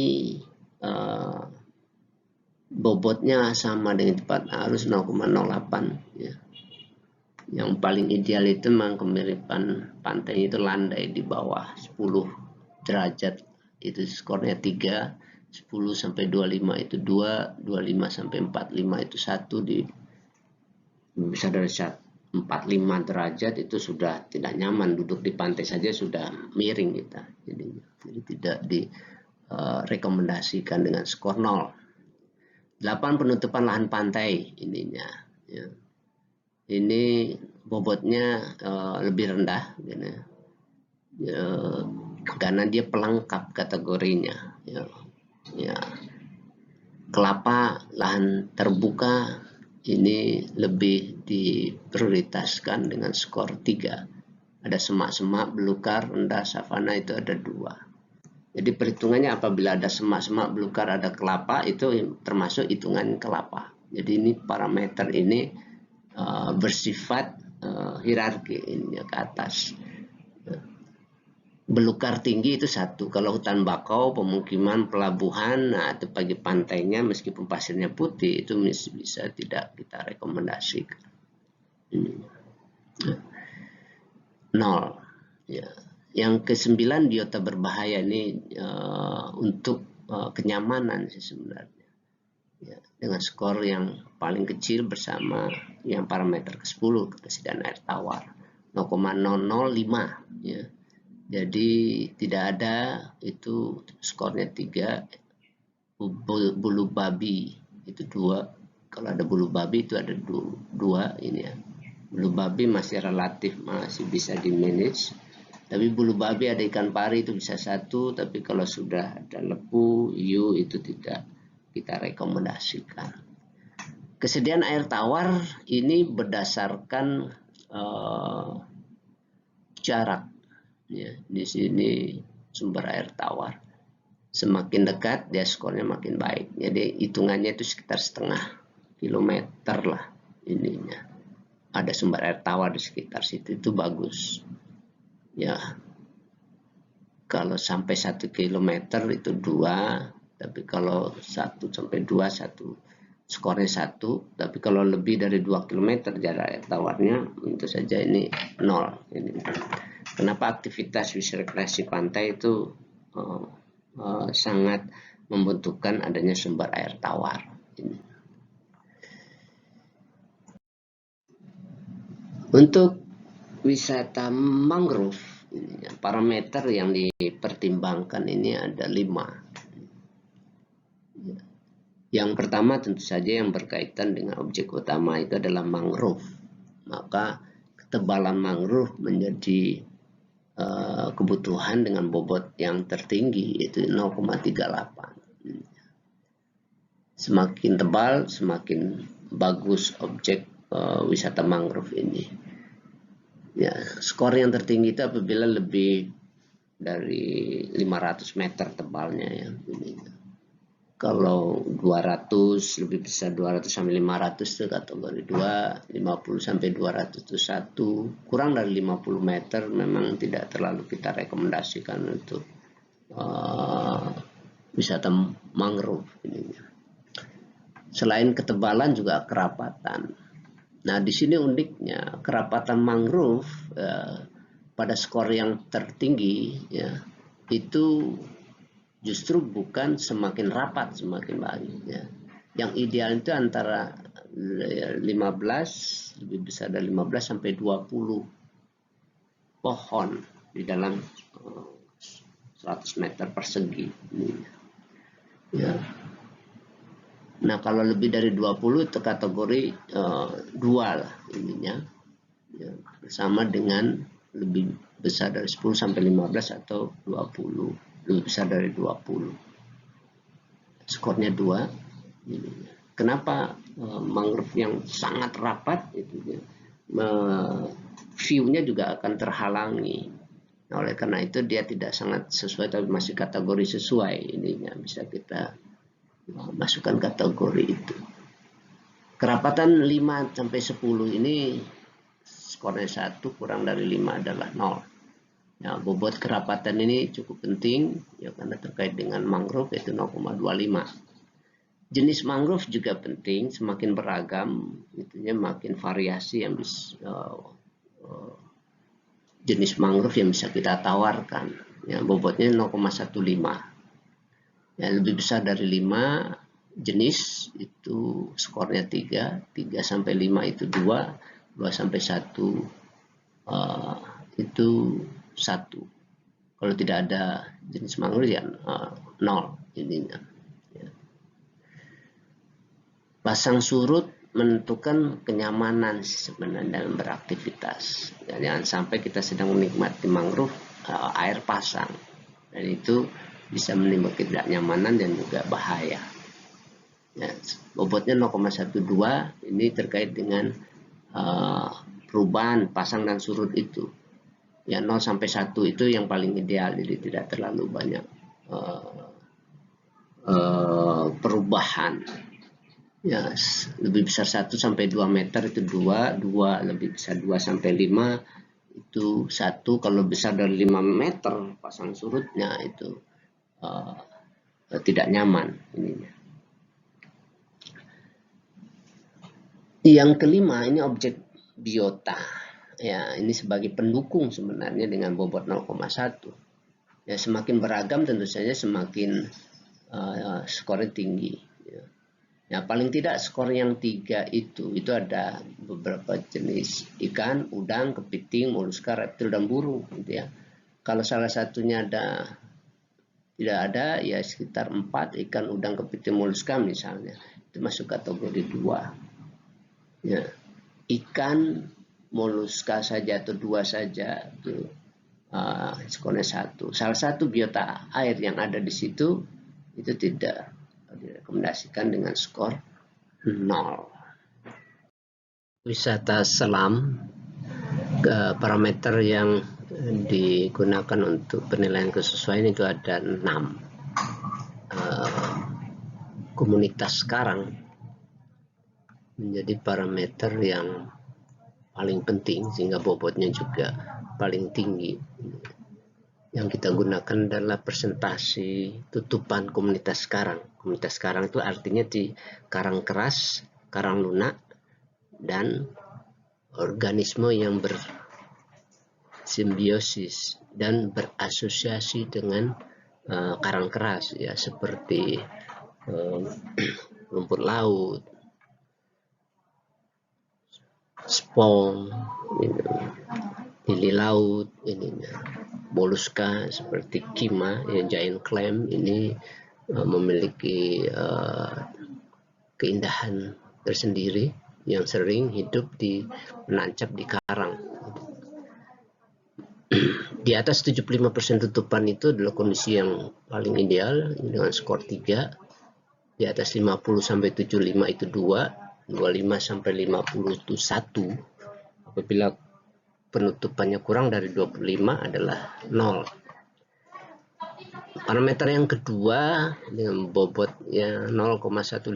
bobotnya sama dengan cepat arus 0,08 ya. Yang paling ideal itu memang kemiripan pantai itu landai di bawah 10 derajat. Itu skornya 3, 10 sampai 25 itu 2, 25 sampai 45 itu 1, di bisa dari 45 derajat itu sudah tidak nyaman, duduk di pantai saja sudah miring kita. Jadi tidak direkomendasikan dengan skor 0. 8 penutupan lahan pantai ininya ya. ini bobotnya lebih rendah, gitu, karena dia pelengkap kategorinya. Ya. Kelapa lahan terbuka ini lebih diprioritaskan dengan skor 3. Ada semak-semak, belukar, rendah, savana itu ada 2. Jadi perhitungannya apabila ada semak-semak, belukar, ada kelapa, itu termasuk hitungan kelapa. Jadi ini parameter ini bersifat hierarki ini ke atas. Belukar tinggi itu 1. Kalau hutan bakau, pemukiman, pelabuhan, nah itu bagi pantainya meskipun pasirnya putih itu bisa tidak kita rekomendasikan. 0. Ya. Yang ke-9 biota berbahaya ini untuk kenyamanan sih sebenarnya. Ya, dengan skor yang paling kecil bersama yang parameter ke-10 ketersediaan air tawar 0,005 ya. Jadi tidak ada itu skornya 3. Bulu babi itu 2. Kalau ada bulu babi itu ada 2 ini ya. Bulu babi masih relatif masih bisa di manage. Tapi bulu babi ada ikan pari itu bisa 1. Tapi kalau sudah ada lepu, hiu itu tidak kita rekomendasikan. Kesediaan air tawar ini berdasarkan jarak. Ya, di sini sumber air tawar. Semakin dekat dia skornya makin baik. Jadi hitungannya itu sekitar setengah kilometer lah ininya. Ada sumber air tawar di sekitar situ itu bagus. Ya, kalau sampai 1 kilometer itu 2. Tapi kalau 1 sampai 2 skornya 1. Tapi kalau lebih dari 2 kilometer jarak air tawarnya tentu saja ini 0. Ini. Kenapa aktivitas wisata rekreasi pantai itu sangat membutuhkan adanya sumber air tawar. Ini. Untuk wisata mangrove, ini, parameter yang dipertimbangkan ini ada 5. Yang pertama tentu saja yang berkaitan dengan objek utama itu adalah mangrove. Maka ketebalan mangrove menjadi kebutuhan dengan bobot yang tertinggi yaitu 0,38. Semakin tebal semakin bagus objek wisata mangrove ini. Ya, skor yang tertinggi itu apabila lebih dari 500 meter tebalnya ya. Kalau 200 lebih besar 200 sampai 500 itu kategori 2, 50 sampai 200 itu 1, kurang dari 50 meter memang tidak terlalu kita rekomendasikan untuk wisata mangrove ini. Selain ketebalan juga kerapatan. Nah, di sini uniknya kerapatan mangrove pada skor yang tertinggi ya, itu justru bukan semakin rapat semakin baik ya. Yang ideal itu antara 15 lebih besar dari 15 sampai 20 pohon di dalam 100 meter persegi. Ya. Nah, kalau lebih dari 20 itu kategori 2 lah ininya. Ya, sama dengan lebih besar dari 10 sampai 15 atau 20. Lebih besar dari 20. Skornya 2. Kenapa mangrove yang sangat rapat itu view-nya juga akan terhalangi. Nah, oleh karena itu dia tidak sangat sesuai tapi masih kategori sesuai ininya bisa kita masukkan kategori itu. Kerapatan 5 sampai 10 ini skornya 1 kurang dari 5 adalah 0. Nah, bobot kerapatan ini cukup penting ya karena terkait dengan mangrove yaitu 0,25. Jenis mangrove juga penting, semakin beragam itunya makin variasi yang bisa jenis mangrove yang bisa kita tawarkan. Ya, bobotnya 0,15. Ya, lebih besar dari 5 jenis itu skornya 3, 3 sampai 5 itu 2, 2 sampai 1 itu 1. Kalau tidak ada jenis mangrove ya 0 ininya. Ya. Pasang surut menentukan kenyamanan sebenarnya dalam beraktivitas. Ya, jangan sampai kita sedang menikmati mangrove air pasang, dan itu bisa menimbulkan ketidaknyamanan dan juga bahaya. Ya, bobotnya 0,12 ini terkait dengan perubahan pasang dan surut itu. Ya, 0 sampai 1 itu yang paling ideal, jadi tidak terlalu banyak perubahan. Ya, lebih besar 1 sampai 2 meter itu 2, lebih besar 2 sampai 5 itu 1, kalau besar dari 5 meter pasang surutnya itu tidak nyaman ininya. Yang kelima ini objek biota. Ya, ini sebagai pendukung sebenarnya dengan bobot 0,1. Ya, semakin beragam tentu saja semakin skornya tinggi. Ya, paling tidak skor yang 3 itu ada beberapa jenis ikan, udang, kepiting, moluska, reptil, dan burung, gitu ya. Kalau salah satunya tidak ada, ya sekitar 4, ikan, udang, kepiting, moluska misalnya, itu masuk kategori 2. Ya, ikan, moluska saja atau 2 saja itu skornya 1. Salah satu biota air yang ada di situ itu tidak direkomendasikan dengan skor 0. Wisata selam, parameter yang digunakan untuk penilaian kesesuaian itu ada 6. Komunitas karang menjadi parameter yang paling penting sehingga bobotnya juga paling tinggi. Yang kita gunakan adalah persentase tutupan komunitas karang. Komunitas karang itu artinya di karang keras, karang lunak, dan organisme yang bersimbiosis dan berasosiasi dengan karang keras, ya, seperti rumput laut, spong, lili laut, moluska seperti kima, ya, giant clam ini memiliki keindahan tersendiri yang sering hidup menancap di karang. Di atas 75% tutupan itu adalah kondisi yang paling ideal dengan skor 3. Di atas 50 sampai 75 itu 2, 25 sampai 50 itu 1. Apabila penutupannya kurang dari 25 adalah 0. Parameter yang kedua dengan bobot ya 0,150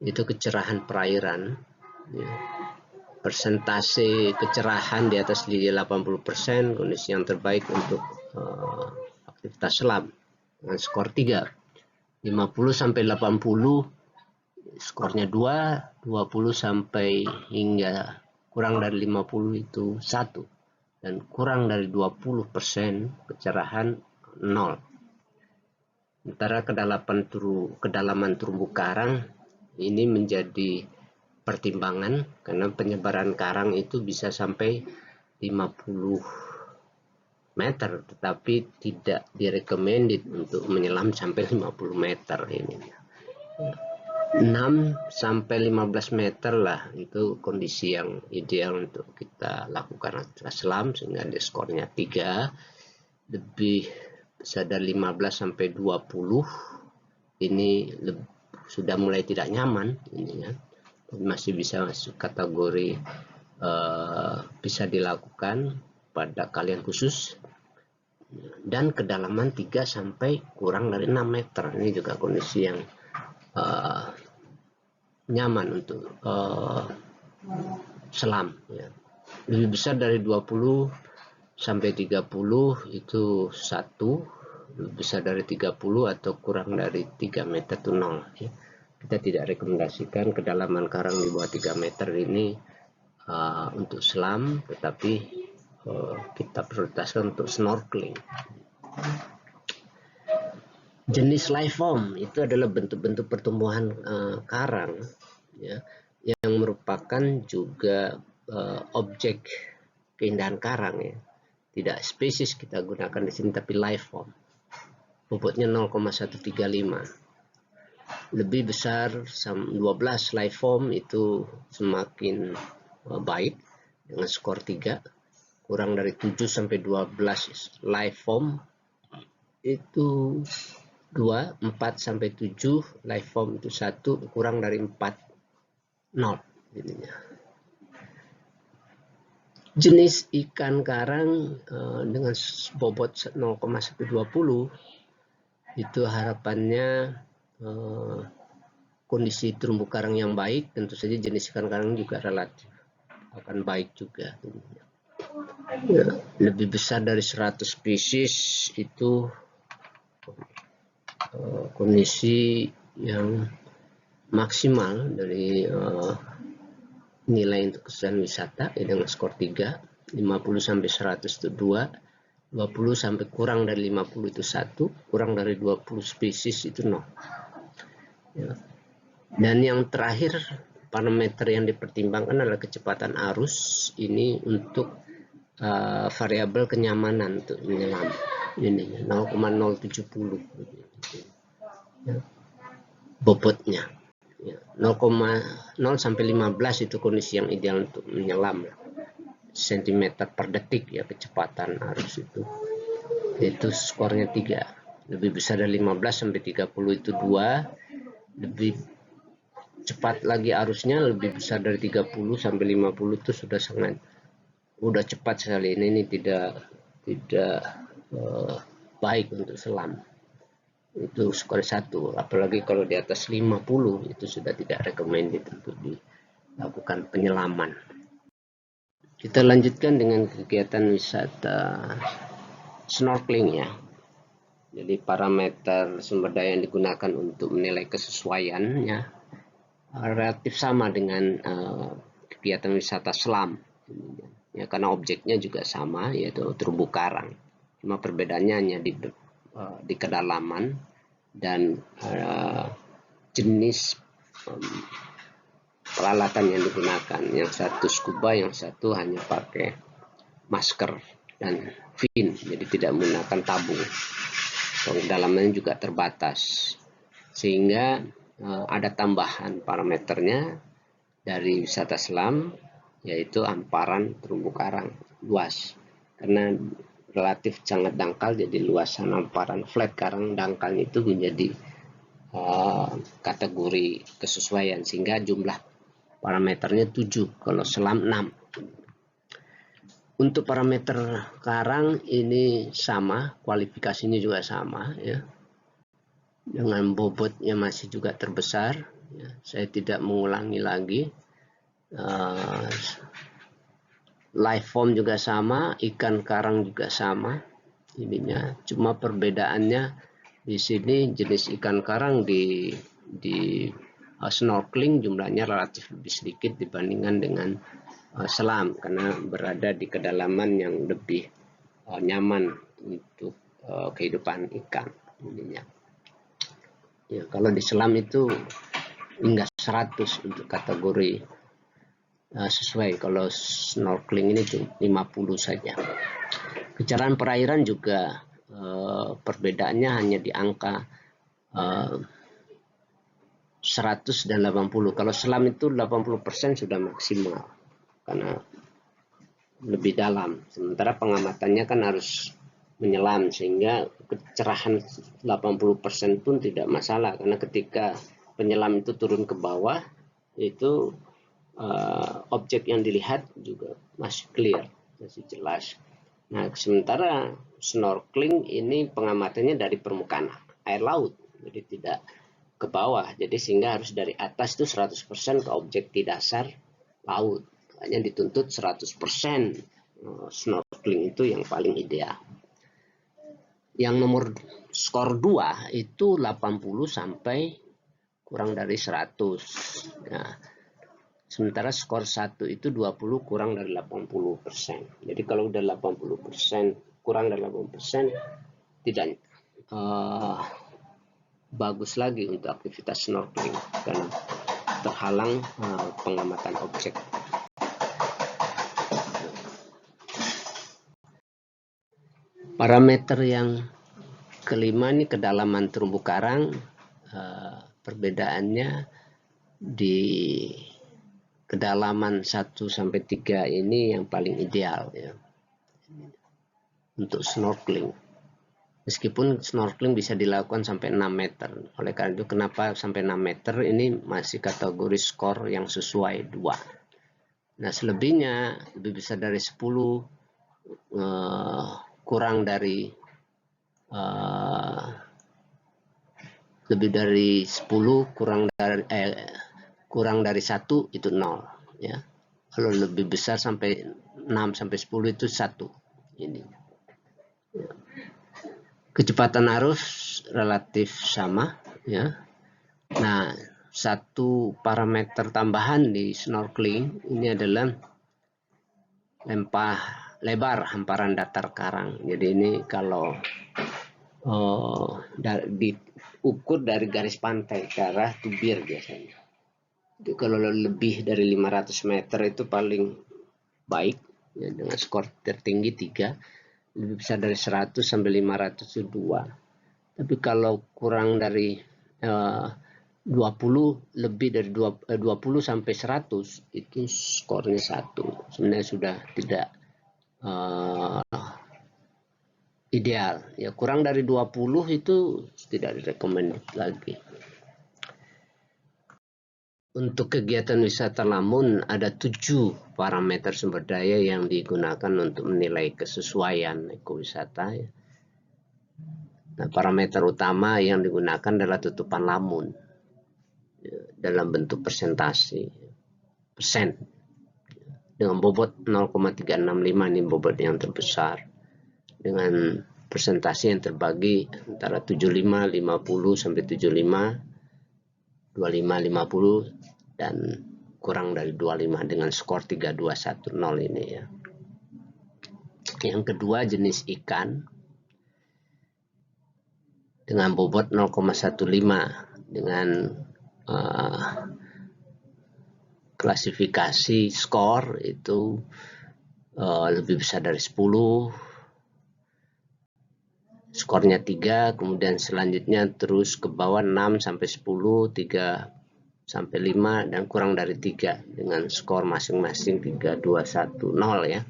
itu kecerahan perairan. Ya. Persentase kecerahan di atas 80%, kondisi yang terbaik untuk aktivitas selam dengan skor 3. 50 sampai 80 skornya 2, 20 sampai hingga kurang dari 50 itu 1, dan kurang dari 20% kecerahan 0. Sementara kedalaman terumbu karang ini menjadi pertimbangan karena penyebaran karang itu bisa sampai 50 meter, tetapi tidak direcommended untuk menyelam sampai 50 meter ini. 6 sampai 15 meter lah itu kondisi yang ideal untuk kita lakukan aktivitas selam sehingga dia skornya 3. Lebih besar dari 15 sampai 20 ini sudah mulai tidak nyaman ini ya. Masih bisa masuk kategori bisa dilakukan pada kalian khusus, dan kedalaman 3 sampai kurang dari 6 meter ini juga kondisi yang nyaman untuk selam ya. Lebih besar dari 20 sampai 30 itu 1, lebih besar dari 30 atau kurang dari 3 meter itu 0 ya. Kita tidak rekomendasikan kedalaman karang di bawah 3 meter ini untuk selam, tetapi kita prioritaskan untuk snorkeling. Jenis life form itu adalah bentuk-bentuk pertumbuhan karang ya, yang merupakan juga objek keindahan karang ya. Tidak spesies kita gunakan di sini tapi life form. Bobotnya 0,135. lebih besar 12 life form itu semakin baik dengan skor 3. Kurang dari 7 sampai 12 life form itu 2, 4 sampai 7 life form itu 1, kurang dari 4 not ininya. Jenis ikan karang dengan bobot 0,120 itu harapannya kondisi terumbu karang yang baik, tentu saja jenis ikan karang juga relatif akan baik juga. Ya, lebih besar dari 100 spesies itu kondisi yang maksimal dari nilai untuk kesusahan wisata dengan skor 3, 50 sampai 100 itu 2, 20 sampai kurang dari 50 itu 1, kurang dari 20 spesies itu 0. Ya. Dan yang terakhir parameter yang dipertimbangkan adalah kecepatan arus ini untuk variabel kenyamanan untuk menyelam ini 0,070 ya, bobotnya. 0,0 sampai 15 itu kondisi yang ideal untuk menyelam cm per detik ya, kecepatan arus itu skornya 3. Lebih besar dari 15 sampai 30 itu 2. Lebih cepat lagi arusnya, lebih besar dari 30 sampai 50 itu sudah cepat sekali. Ini tidak baik untuk selam. Itu skor 1, apalagi kalau di atas 50 itu sudah tidak recommended untuk dilakukan penyelaman. Kita lanjutkan dengan kegiatan wisata snorkeling ya. Jadi parameter sumber daya yang digunakan untuk menilai kesesuaiannya relatif sama dengan kegiatan wisata selam ya, karena objeknya juga sama, yaitu terumbu karang. Cuma perbedaannya hanya di kedalaman dan jenis peralatan yang digunakan. Yang satu scuba, yang satu hanya pakai masker dan fin, jadi tidak menggunakan tabung. Kedalamannya juga terbatas, sehingga ada tambahan parameternya dari wisata selam, yaitu hamparan terumbu karang luas. Karena relatif sangat dangkal, jadi luasan hamparan flat karang dangkal itu menjadi kategori kesesuaian, sehingga jumlah parameternya 7, kalau selam 6. Untuk parameter karang ini sama, kualifikasinya juga sama ya, dengan bobotnya masih juga terbesar ya. Saya tidak mengulangi lagi. Life form juga sama, ikan karang juga sama ininya, cuma perbedaannya di sini jenis ikan karang di snorkeling jumlahnya relatif lebih sedikit dibandingkan dengan selam, karena berada di kedalaman yang lebih nyaman untuk kehidupan ikan ininya. Ya, kalau di selam itu hingga 100 untuk kategori sesuai, kalau snorkeling ini 50 saja. Kecerdasan perairan juga perbedaannya hanya di angka 100 dan 80. Kalau selam itu 80% sudah maksimal karena lebih dalam, sementara pengamatannya kan harus menyelam, sehingga kecerahan 80% pun tidak masalah, karena ketika penyelam itu turun ke bawah itu objek yang dilihat juga masih clear, masih jelas. Nah, sementara snorkeling ini pengamatannya dari permukaan air laut, jadi tidak ke bawah, jadi sehingga harus dari atas itu 100% ke objek di dasar laut. Hanya dituntut 100% snorkeling itu yang paling ideal. Yang nomor skor 2 itu 80 sampai kurang dari 100. Nah, sementara skor 1 itu 20 kurang dari 80%. Jadi kalau udah 80%, kurang dari 80%, tidak bagus lagi untuk aktivitas snorkeling karena terhalang pengamatan objek. Parameter yang kelima ini kedalaman terumbu karang Perbedaannya di kedalaman 1 sampai 3 ini yang paling ideal ya untuk snorkeling. Meskipun snorkeling bisa dilakukan sampai 6 meter. Oleh karena itu kenapa sampai 6 meter ini masih kategori skor yang sesuai 2. Nah, selebihnya lebih besar dari 10, kurang dari lebih dari 10, kurang dari 1 itu 0 ya. Kalau lebih besar sampai 6 sampai 10 itu 1 ini. Kecepatan arus relatif sama ya. Nah, satu parameter tambahan di snorkeling ini adalah lebar hamparan datar karang. Jadi ini kalau diukur dari garis pantai ke arah tubir biasanya. Jadi kalau lebih dari 500 meter itu paling baik ya, dengan skor tertinggi 3, lebih besar dari 100 sampai 500 itu 2. Tapi kalau kurang dari 20, lebih dari 20 sampai 100 itu skornya 1. Sebenarnya sudah tidak ideal ya. Kurang dari 20 itu tidak direkomend lagi. Untuk kegiatan wisata lamun ada 7 parameter sumber daya yang digunakan untuk menilai kesesuaian ekowisata ya. Nah, parameter utama yang digunakan adalah tutupan lamun ya, dalam bentuk persen dengan bobot 0,365, ini bobot yang terbesar, dengan persentase yang terbagi antara 75, 50 sampai 75, 25, 50 dan kurang dari 25 dengan skor 3210 ini ya. Yang kedua jenis ikan dengan bobot 0,15 dengan klasifikasi skor itu lebih besar dari 10, skornya 3, kemudian selanjutnya terus ke bawah 6 sampai 10, 3 sampai 5 dan kurang dari 3 dengan skor masing-masing 3, 2, 1, 0 ya.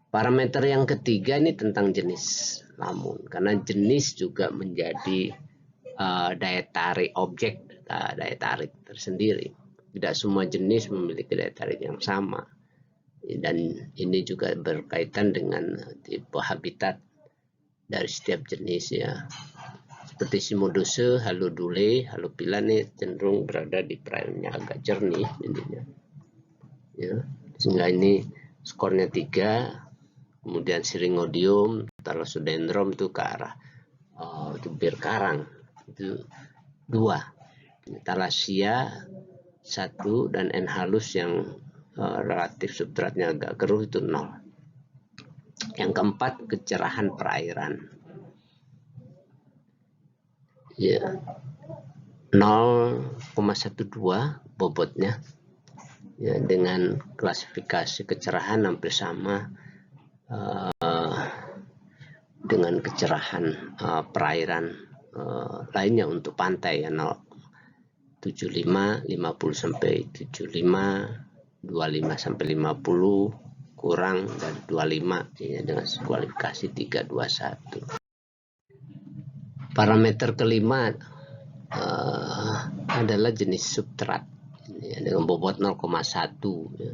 Parameter yang ketiga ini tentang jenis lamun, karena jenis juga menjadi daya tarik objek, daya tarik tersendiri. Tidak semua jenis memiliki daya tarik yang sama. Dan ini juga berkaitan dengan tipe habitat dari setiap jenis ya. Seperti simodose, halodule, halopila ini cenderung berada di perairan yang agak jernih intinya. Ya, sehingga ini skornya 3. Kemudian Syringodium, Thalassodendron itu ke arah tubir karang itu 2. Thalassia 1 dan Enhalus yang relatif substratnya agak keruh itu 0. Yang keempat kecerahan perairan ya, 0,12 bobotnya ya, dengan klasifikasi kecerahan hampir sama dengan kecerahan perairan lainnya untuk pantai ya, 75, 50 sampai 75, 25 sampai 50, kurang dari 25 ya, dengan kualifikasi 321. Parameter kelima adalah jenis substrat ya, dengan bobot 0,1 ya.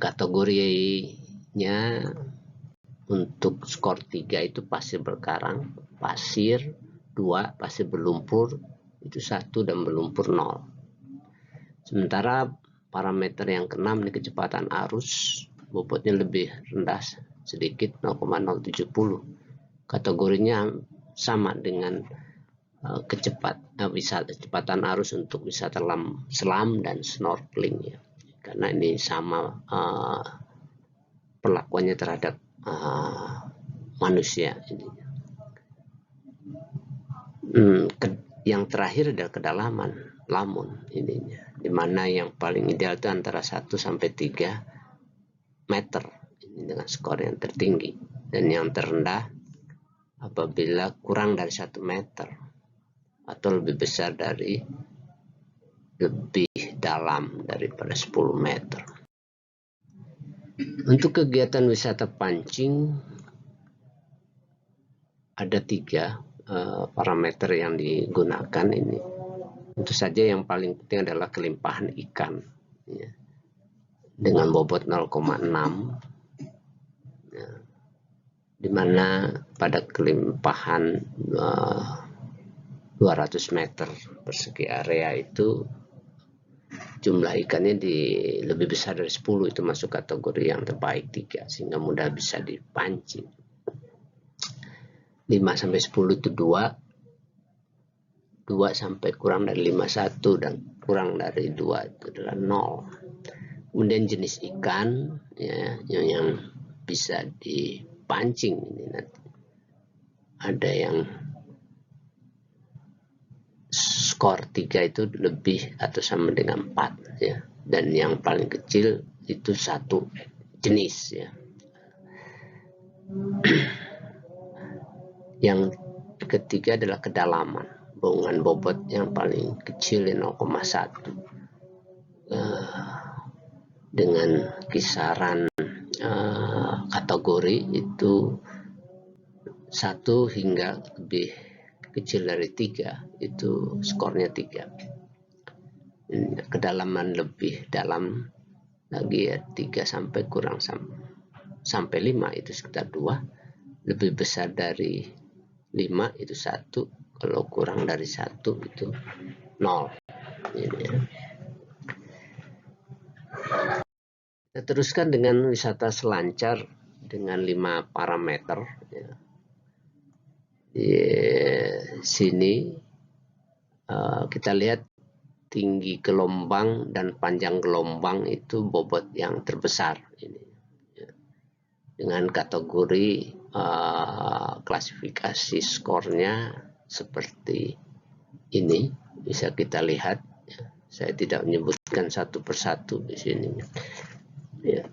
Kategorinya untuk skor 3 itu pasir berkarang, pasir 2, pasir berlumpur itu 1 dan berlumpur 0. Sementara parameter yang keenam ini kecepatan arus, bobotnya lebih rendah sedikit 0,070. Kategorinya sama dengan kecepatan arus untuk wisata selam dan snorkeling ya. Karena ini sama perlakuannya terhadap manusia. Yang terakhir adalah kedalaman lamun ininya, di mana yang paling ideal itu antara 1 sampai 3 meter ini dengan skor yang tertinggi, dan yang terendah apabila kurang dari 1 meter atau lebih besar dari lebih dalam daripada 10 meter. Untuk kegiatan wisata pancing ada 3 parameter yang digunakan ini. Tentu saja yang paling penting adalah kelimpahan ikan, ya, dengan bobot 0,6, ya, di mana pada kelimpahan 200 meter persegi area itu jumlah ikannya lebih besar dari 10, itu masuk kategori yang terbaik 3, sehingga mudah bisa dipancing. 5 sampai 10 itu 2 sampai kurang dari 5 1, dan kurang dari 2 itu adalah 0. Kemudian jenis ikan, ya, yang bisa dipancing ini nanti ada yang skor 3 itu lebih atau sama dengan 4, ya, dan yang paling kecil itu 1 jenis, ya. Yang ketiga adalah kedalaman, dengan bobot yang paling kecil 0,1, dengan kisaran kategori itu 1 hingga lebih kecil dari 3, itu skornya 3. Kedalaman lebih dalam lagi, ya, 3 sampai kurang sampai 5 itu sekitar 2, lebih besar dari 5 itu 1, kalau kurang dari 1 itu 0. Ini, ya. Kita teruskan dengan wisata selancar dengan 5 parameter, ya. Di sini kita lihat tinggi gelombang dan panjang gelombang itu bobot yang terbesar ini, ya. Dengan kategori klasifikasi skornya seperti ini, bisa kita lihat, ya. Saya tidak menyebutkan satu persatu di sini, ya.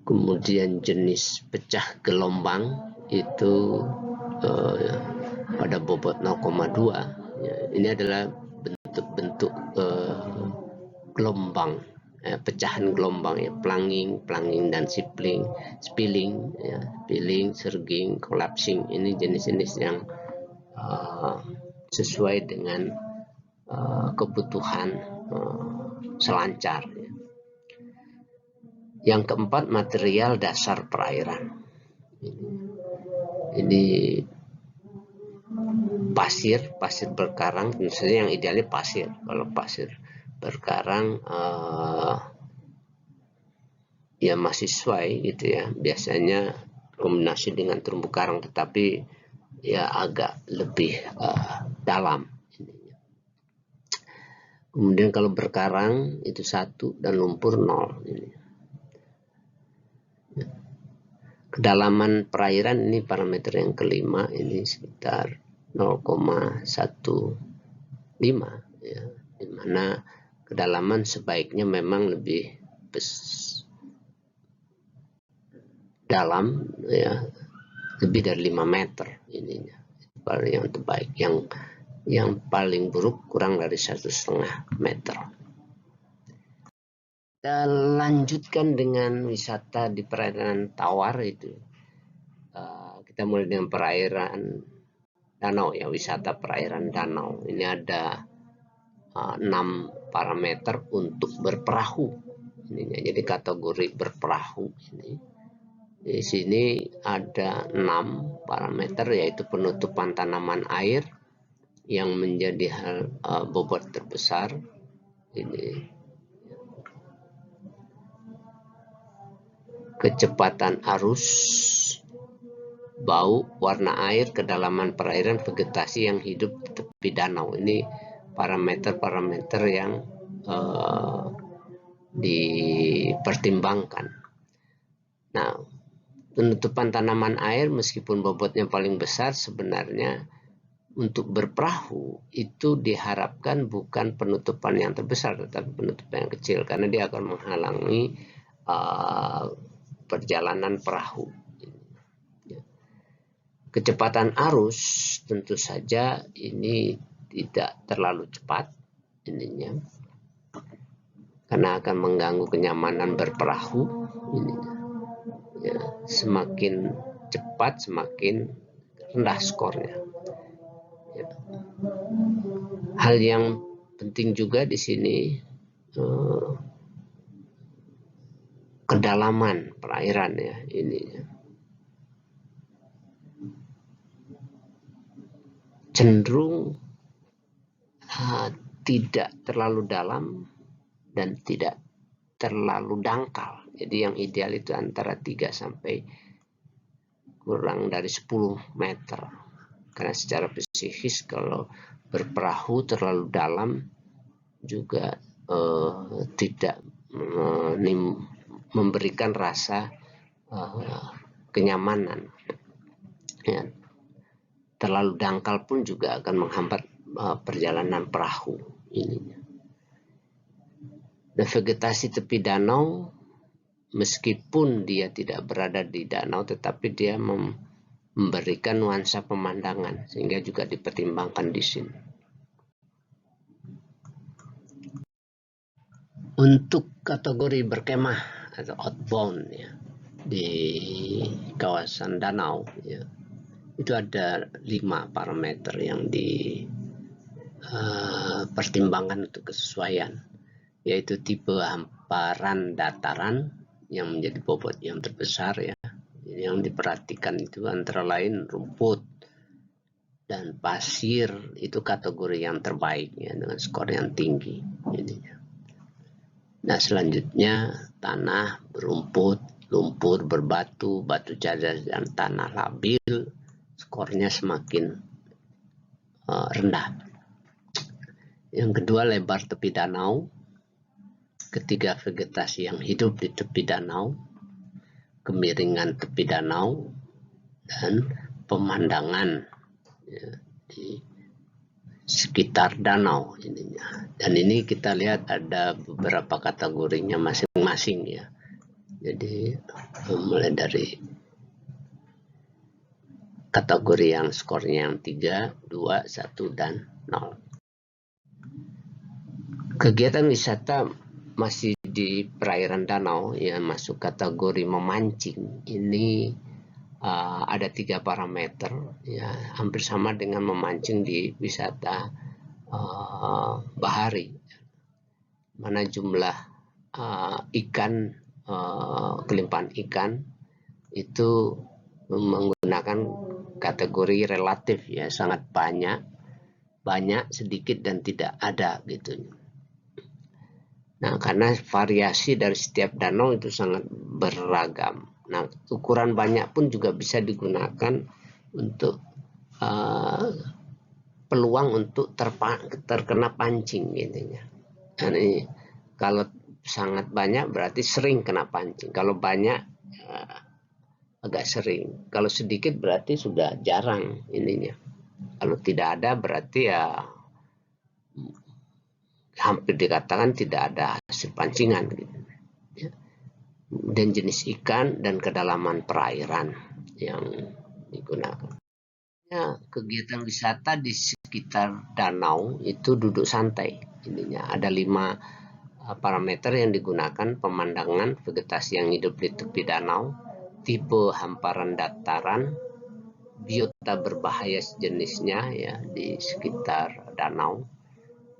Kemudian jenis pecah gelombang itu pada bobot 0,2, ya. Ini adalah bentuk-bentuk gelombang, pecahan gelombang, ya, plunging dan spilling, ya, spilling, surging, collapsing. Ini jenis-jenis yang sesuai dengan kebutuhan selancar, ya. Yang keempat, material dasar perairan. Ini pasir berkarang, tentu saja yang idealnya pasir. Kalau pasir berkarang ya masih sesuai gitu, ya, biasanya kombinasi dengan terumbu karang, tetapi ya agak lebih dalam. Kemudian kalau berkarang itu 1 dan lumpur 0. Ini. Kedalaman perairan ini parameter yang kelima, ini sekitar 0,15, ya, dimana kedalaman sebaiknya memang lebih dalam, ya, lebih dari 5 meter ininya, yang terbaik. Yang paling buruk kurang dari 1,5 meter. Kita lanjutkan dengan wisata di perairan tawar itu. Kita mulai dengan perairan danau, ya, wisata perairan danau. Ini ada 6 parameter untuk berperahu. Ini, jadi kategori berperahu ini. Di sini ada 6 parameter, yaitu penutupan tanaman air yang menjadi bobot terbesar. Ini kecepatan arus, bau, warna air, kedalaman perairan, vegetasi yang hidup di tepi danau. Ini parameter-parameter yang dipertimbangkan. Nah, penutupan tanaman air meskipun bobotnya paling besar, sebenarnya untuk berperahu itu diharapkan bukan penutupan yang terbesar, tetapi penutupan yang kecil, karena dia akan menghalangi perjalanan perahu. Kecepatan arus tentu saja ini tidak terlalu cepat ininya, karena akan mengganggu kenyamanan berperahu ininya. Ya, semakin cepat semakin rendah skornya. Ya. Hal yang penting juga di sini kedalaman perairan ya ini. Cenderung tidak terlalu dalam dan tidak terlalu dangkal. Jadi yang ideal itu antara 3 sampai kurang dari 10 meter. Karena secara psikis kalau berperahu terlalu dalam juga tidak memberikan rasa kenyamanan. Ya. Terlalu dangkal pun juga akan menghambat perjalanan perahu ininya. Dan vegetasi tepi danau, meskipun dia tidak berada di danau, tetapi dia memberikan nuansa pemandangan, sehingga juga dipertimbangkan di sini. Untuk kategori berkemah atau outbound ya, di kawasan danau ya, itu ada 5 parameter yang dipertimbangkan untuk kesesuaian, yaitu tipe hamparan dataran yang menjadi bobot yang terbesar ya. Yang diperhatikan itu antara lain rumput dan pasir, itu kategori yang terbaik ya, dengan skor yang tinggi ininya. Nah, selanjutnya tanah berumput, lumpur berbatu, batu cadas dan tanah labil, skornya semakin rendah. Yang kedua, lebar tepi danau. Ketiga, vegetasi yang hidup di tepi danau, kemiringan tepi danau, dan pemandangan ya, di sekitar danau ininya. Dan ini kita lihat ada beberapa kategorinya masing-masing ya. Jadi mulai dari kategori yang skornya yang 3, 2, 1, dan 0. Kegiatan wisata masih di perairan danau yang masuk kategori memancing. Ini ada 3 parameter ya, hampir sama dengan memancing di wisata bahari, mana jumlah ikan, kelimpahan ikan itu menggunakan kategori relatif ya, sangat banyak, sedikit, dan tidak ada gitu. Nah, karena variasi dari setiap danau itu sangat beragam. Nah, ukuran banyak pun juga bisa digunakan untuk peluang untuk terkena pancing gitu ya. Nah, ini kalau sangat banyak berarti sering kena pancing. Kalau banyak agak sering. Kalau sedikit berarti sudah jarang ininya. Kalau tidak ada berarti ya hampir dikatakan tidak ada hasil pancingan gitu. Ya. Dan jenis ikan dan kedalaman perairan yang digunakan. Ya, kegiatan wisata di sekitar danau itu duduk santai. Ininya ada 5 parameter yang digunakan: pemandangan, vegetasi yang hidup di tepi danau, tipe hamparan dataran, biota berbahaya sejenisnya ya di sekitar danau,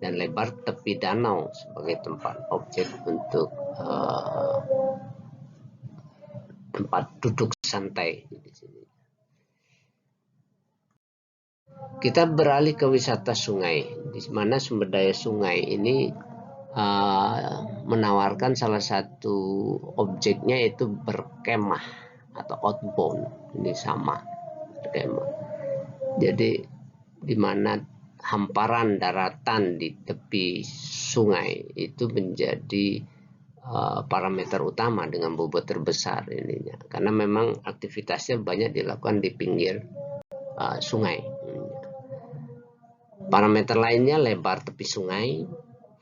dan lebar tepi danau sebagai tempat objek untuk tempat duduk santai di sini. Kita beralih ke wisata sungai, di mana sumber daya sungai ini menawarkan salah satu objeknya yaitu berkemah atau outbound. Ini sama berkemah. Jadi di mana hamparan daratan di tepi sungai itu menjadi parameter utama dengan bobot terbesar ininya, karena memang aktivitasnya banyak dilakukan di pinggir sungai. Parameter lainnya lebar tepi sungai,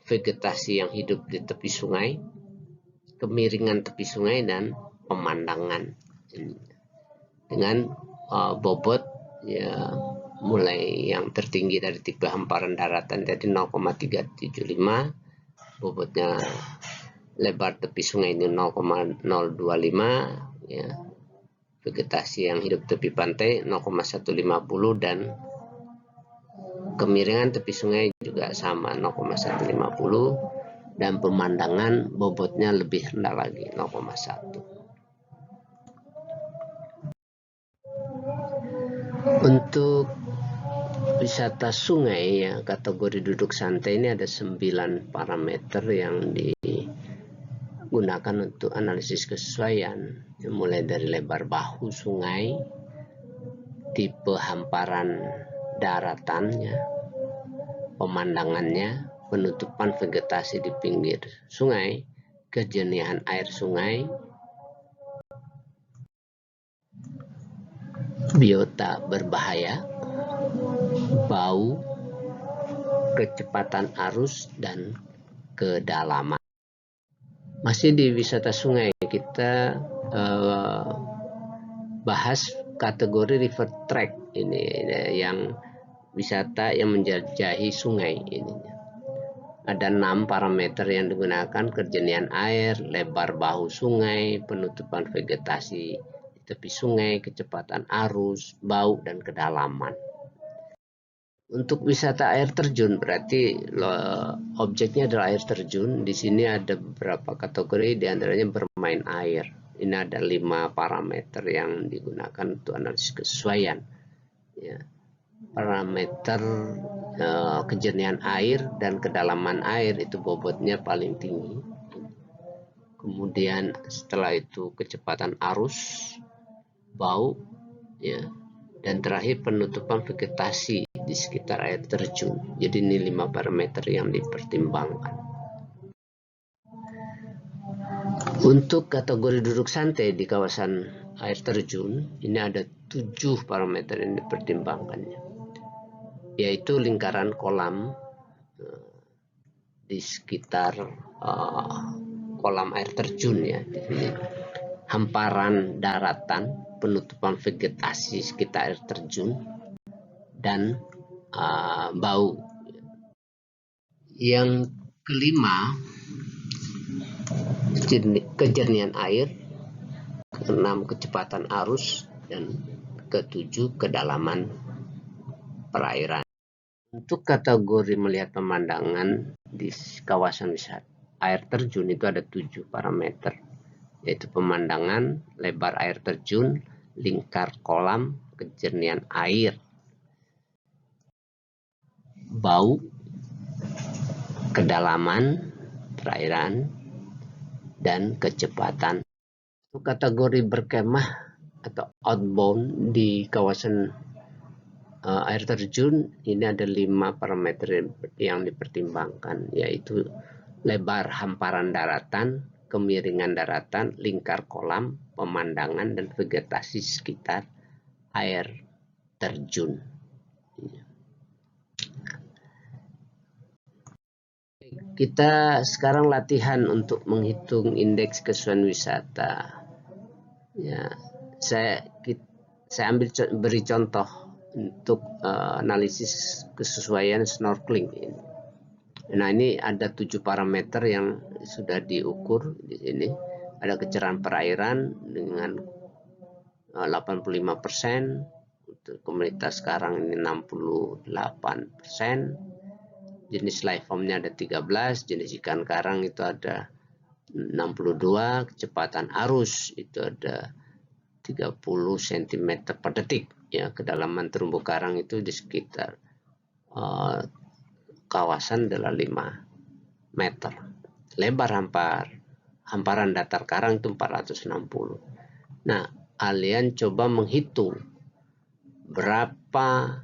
vegetasi yang hidup di tepi sungai, kemiringan tepi sungai, dan pemandangan dengan bobot ya mulai yang tertinggi dari tipe hamparan daratan, jadi 0,375, bobotnya lebar tepi sungai ini 0,025 ya. Vegetasi yang hidup tepi pantai 0,150 dan kemiringan tepi sungai juga sama 0,150 dan pemandangan bobotnya lebih rendah lagi 0,1. Untuk wisata sungai ya, kategori duduk santai ini ada 9 parameter yang digunakan untuk analisis kesesuaian, mulai dari lebar bahu sungai, tipe hamparan daratannya, pemandangannya, penutupan vegetasi di pinggir sungai, kejernihan air sungai, biota berbahaya, bau, kecepatan arus, dan kedalaman. Masih di wisata sungai, kita bahas kategori river track ini yang wisata yang menjelajahi sungai ini. Ada 6 parameter yang digunakan: kejernihan air, lebar bahu sungai, penutupan vegetasi di tepi sungai, kecepatan arus, bau, dan kedalaman. Untuk wisata air terjun, berarti objeknya adalah air terjun. Di sini ada beberapa kategori, diantaranya bermain air. Ini ada 5 parameter yang digunakan untuk analisis kesesuaian. Ya. Parameter kejernihan air dan kedalaman air itu bobotnya paling tinggi. Kemudian setelah itu kecepatan arus, bau, ya. Dan terakhir penutupan vegetasi di sekitar air terjun. Jadi ini 5 parameter yang dipertimbangkan. Untuk kategori duduk santai di kawasan air terjun, ini ada 7 parameter yang dipertimbangkannya, yaitu lingkaran kolam di sekitar kolam air terjun ya, di sini. Hamparan daratan, penutupan vegetasi sekitar air terjun, dan bau. Yang kelima, kejernihan air, keenam kecepatan arus, dan ketujuh kedalaman perairan. Untuk kategori melihat pemandangan di kawasan wisata air terjun itu ada 7 parameter, yaitu pemandangan, lebar air terjun, lingkar kolam, kejernihan air, bau, kedalaman perairan, dan kecepatan. Untuk kategori berkemah atau outbound di kawasan air terjun, ini ada 5 parameter yang dipertimbangkan, yaitu lebar hamparan daratan, kemiringan daratan, lingkar kolam, pemandangan, dan vegetasi sekitar air terjun. Kita sekarang latihan untuk menghitung indeks kesesuaian wisata. Ya, saya beri contoh untuk analisis kesesuaian snorkeling ini. Nah, ini ada 7 parameter yang sudah diukur di sini. Ada kecerahan perairan dengan 85%, untuk komunitas sekarang ini 68%. Jenis life formnya ada 13, jenis ikan karang itu ada 62, kecepatan arus itu ada 30 cm per detik. Ya, kedalaman terumbu karang itu di sekitar kawasan adalah 5 meter. Lebar hamparan datar karang itu 460. Nah, kalian coba menghitung berapa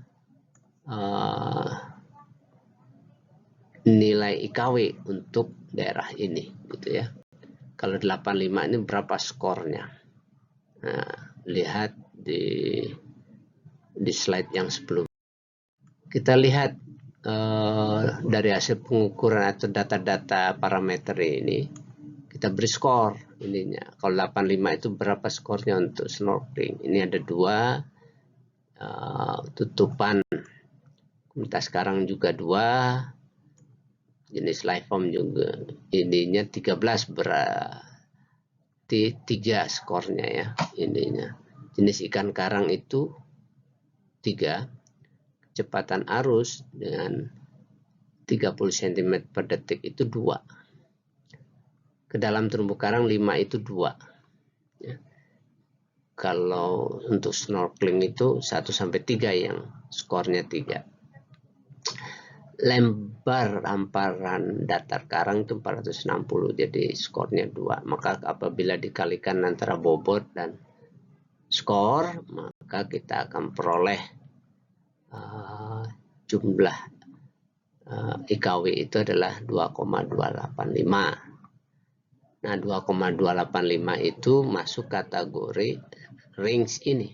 nilai IKW untuk daerah ini, gitu ya. Kalau 85 ini berapa skornya? Nah, lihat di slide yang sebelumnya. Kita lihat dari hasil pengukuran atau data-data parameter ini, kita beri skor ininya. Kalau 85 itu berapa skornya untuk snorkeling? Ini ada 2, tutupan aktivitas karang juga 2, jenis life form juga ininya 13, berarti 3 skornya ya ininya. Jenis ikan karang itu 3, kecepatan arus dengan 30 cm per detik itu 2. Ke dalam terumbu karang 5 itu 2. Ya. Kalau untuk snorkeling itu 1-3 yang skornya 3. Lebar hamparan datar karang itu 460, jadi skornya 2. Maka apabila dikalikan antara bobot dan skor, maka kita akan peroleh jumlah IKW itu adalah 2,285. Nah, 2,285 itu masuk kategori range ini.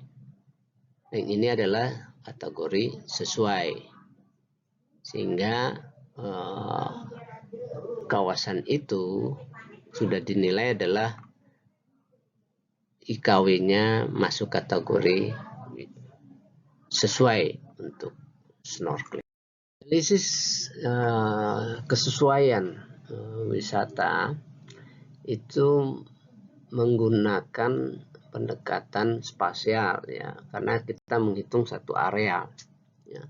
Range ini adalah kategori sesuai. Sehingga kawasan itu sudah dinilai adalah IKW-nya masuk kategori sesuai untuk snorkeling. Analisis kesesuaian wisata itu menggunakan pendekatan spasial ya, karena kita menghitung satu area ya.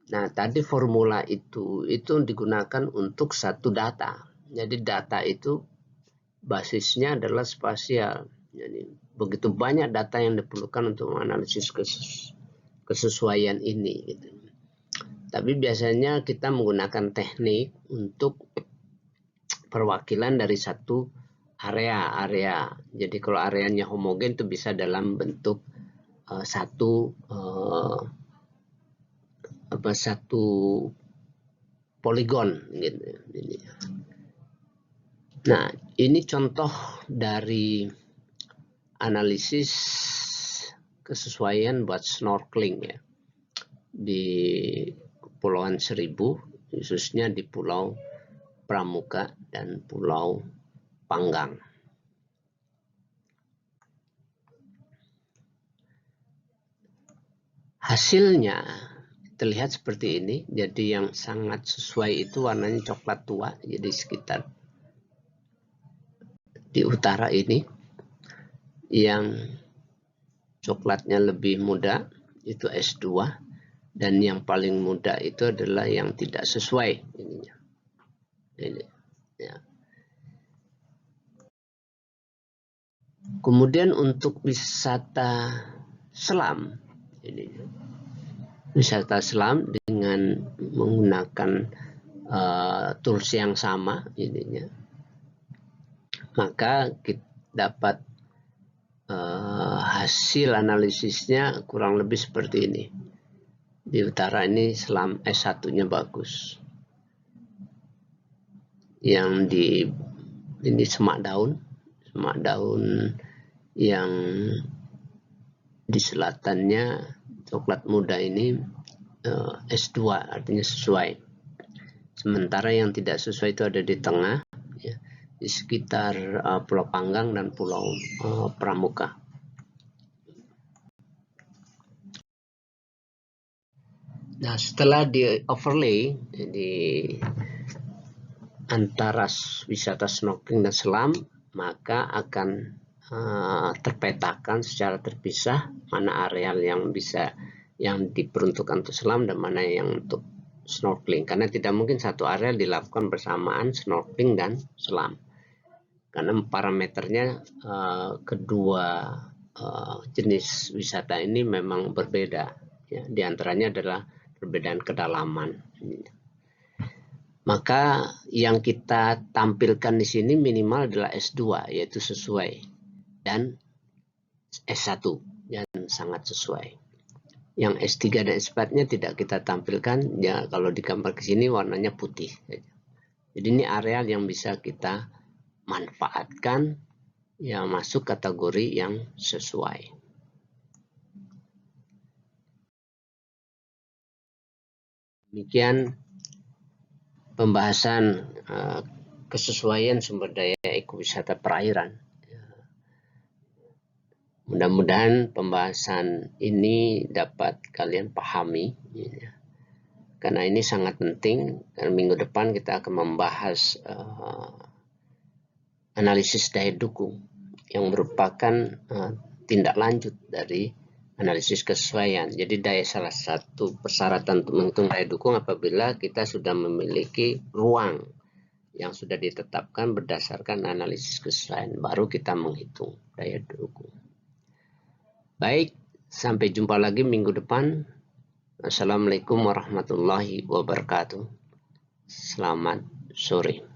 Nah, tadi formula itu digunakan untuk satu data. Jadi data itu basisnya adalah spasial. Jadi begitu banyak data yang diperlukan untuk menganalisis kesesuaian ini gitu. Tapi biasanya kita menggunakan teknik untuk perwakilan dari satu area. Jadi kalau areanya homogen itu bisa dalam bentuk satu poligon gitu. Nah, ini contoh dari analisis kesesuaian buat snorkeling ya di Kepulauan Seribu, khususnya di Pulau Pramuka dan Pulau Panggang. Hasilnya terlihat seperti ini. Jadi yang sangat sesuai itu warnanya coklat tua, jadi sekitar di utara ini. Yang coklatnya lebih muda itu S2, dan yang paling muda itu adalah yang tidak sesuai ininya. Ini, ya. Kemudian untuk wisata selam, ini wisata selam dengan menggunakan tools yang sama ininya, maka kita dapat hasil analisisnya kurang lebih seperti ini. Di utara ini selam S1-nya bagus. Yang di ini semak daun yang di selatannya coklat muda ini S2, artinya sesuai. Sementara yang tidak sesuai itu ada di tengah ya, di sekitar Pulau Panggang dan Pulau Pramuka. Nah, setelah di overlay di antara wisata snorkeling dan selam, maka akan terpetakan secara terpisah mana areal yang diperuntukkan untuk selam dan mana yang untuk snorkeling. Karena tidak mungkin satu areal dilakukan bersamaan snorkeling dan selam. Karena parameternya kedua jenis wisata ini memang berbeda. Ya, di antaranya adalah perbedaan kedalaman. Maka yang kita tampilkan di sini minimal adalah S2, yaitu sesuai, dan S1 yang sangat sesuai. Yang S3 dan S4-nya tidak kita tampilkan, ya kalau digambar ke sini warnanya putih. Jadi ini areal yang bisa kita manfaatkan yang masuk kategori yang sesuai. Demikian pembahasan kesesuaian sumber daya ekowisata perairan. Mudah-mudahan pembahasan ini dapat kalian pahami. karena ini sangat penting. Dan minggu depan kita akan membahas analisis daya dukung yang merupakan tindak lanjut dari analisis kesesuaian. Jadi salah satu persyaratan untuk menghitung daya dukung apabila kita sudah memiliki ruang yang sudah ditetapkan berdasarkan analisis kesesuaian, baru kita menghitung daya dukung. Baik, sampai jumpa lagi minggu depan. Assalamualaikum warahmatullahi wabarakatuh. Selamat sore.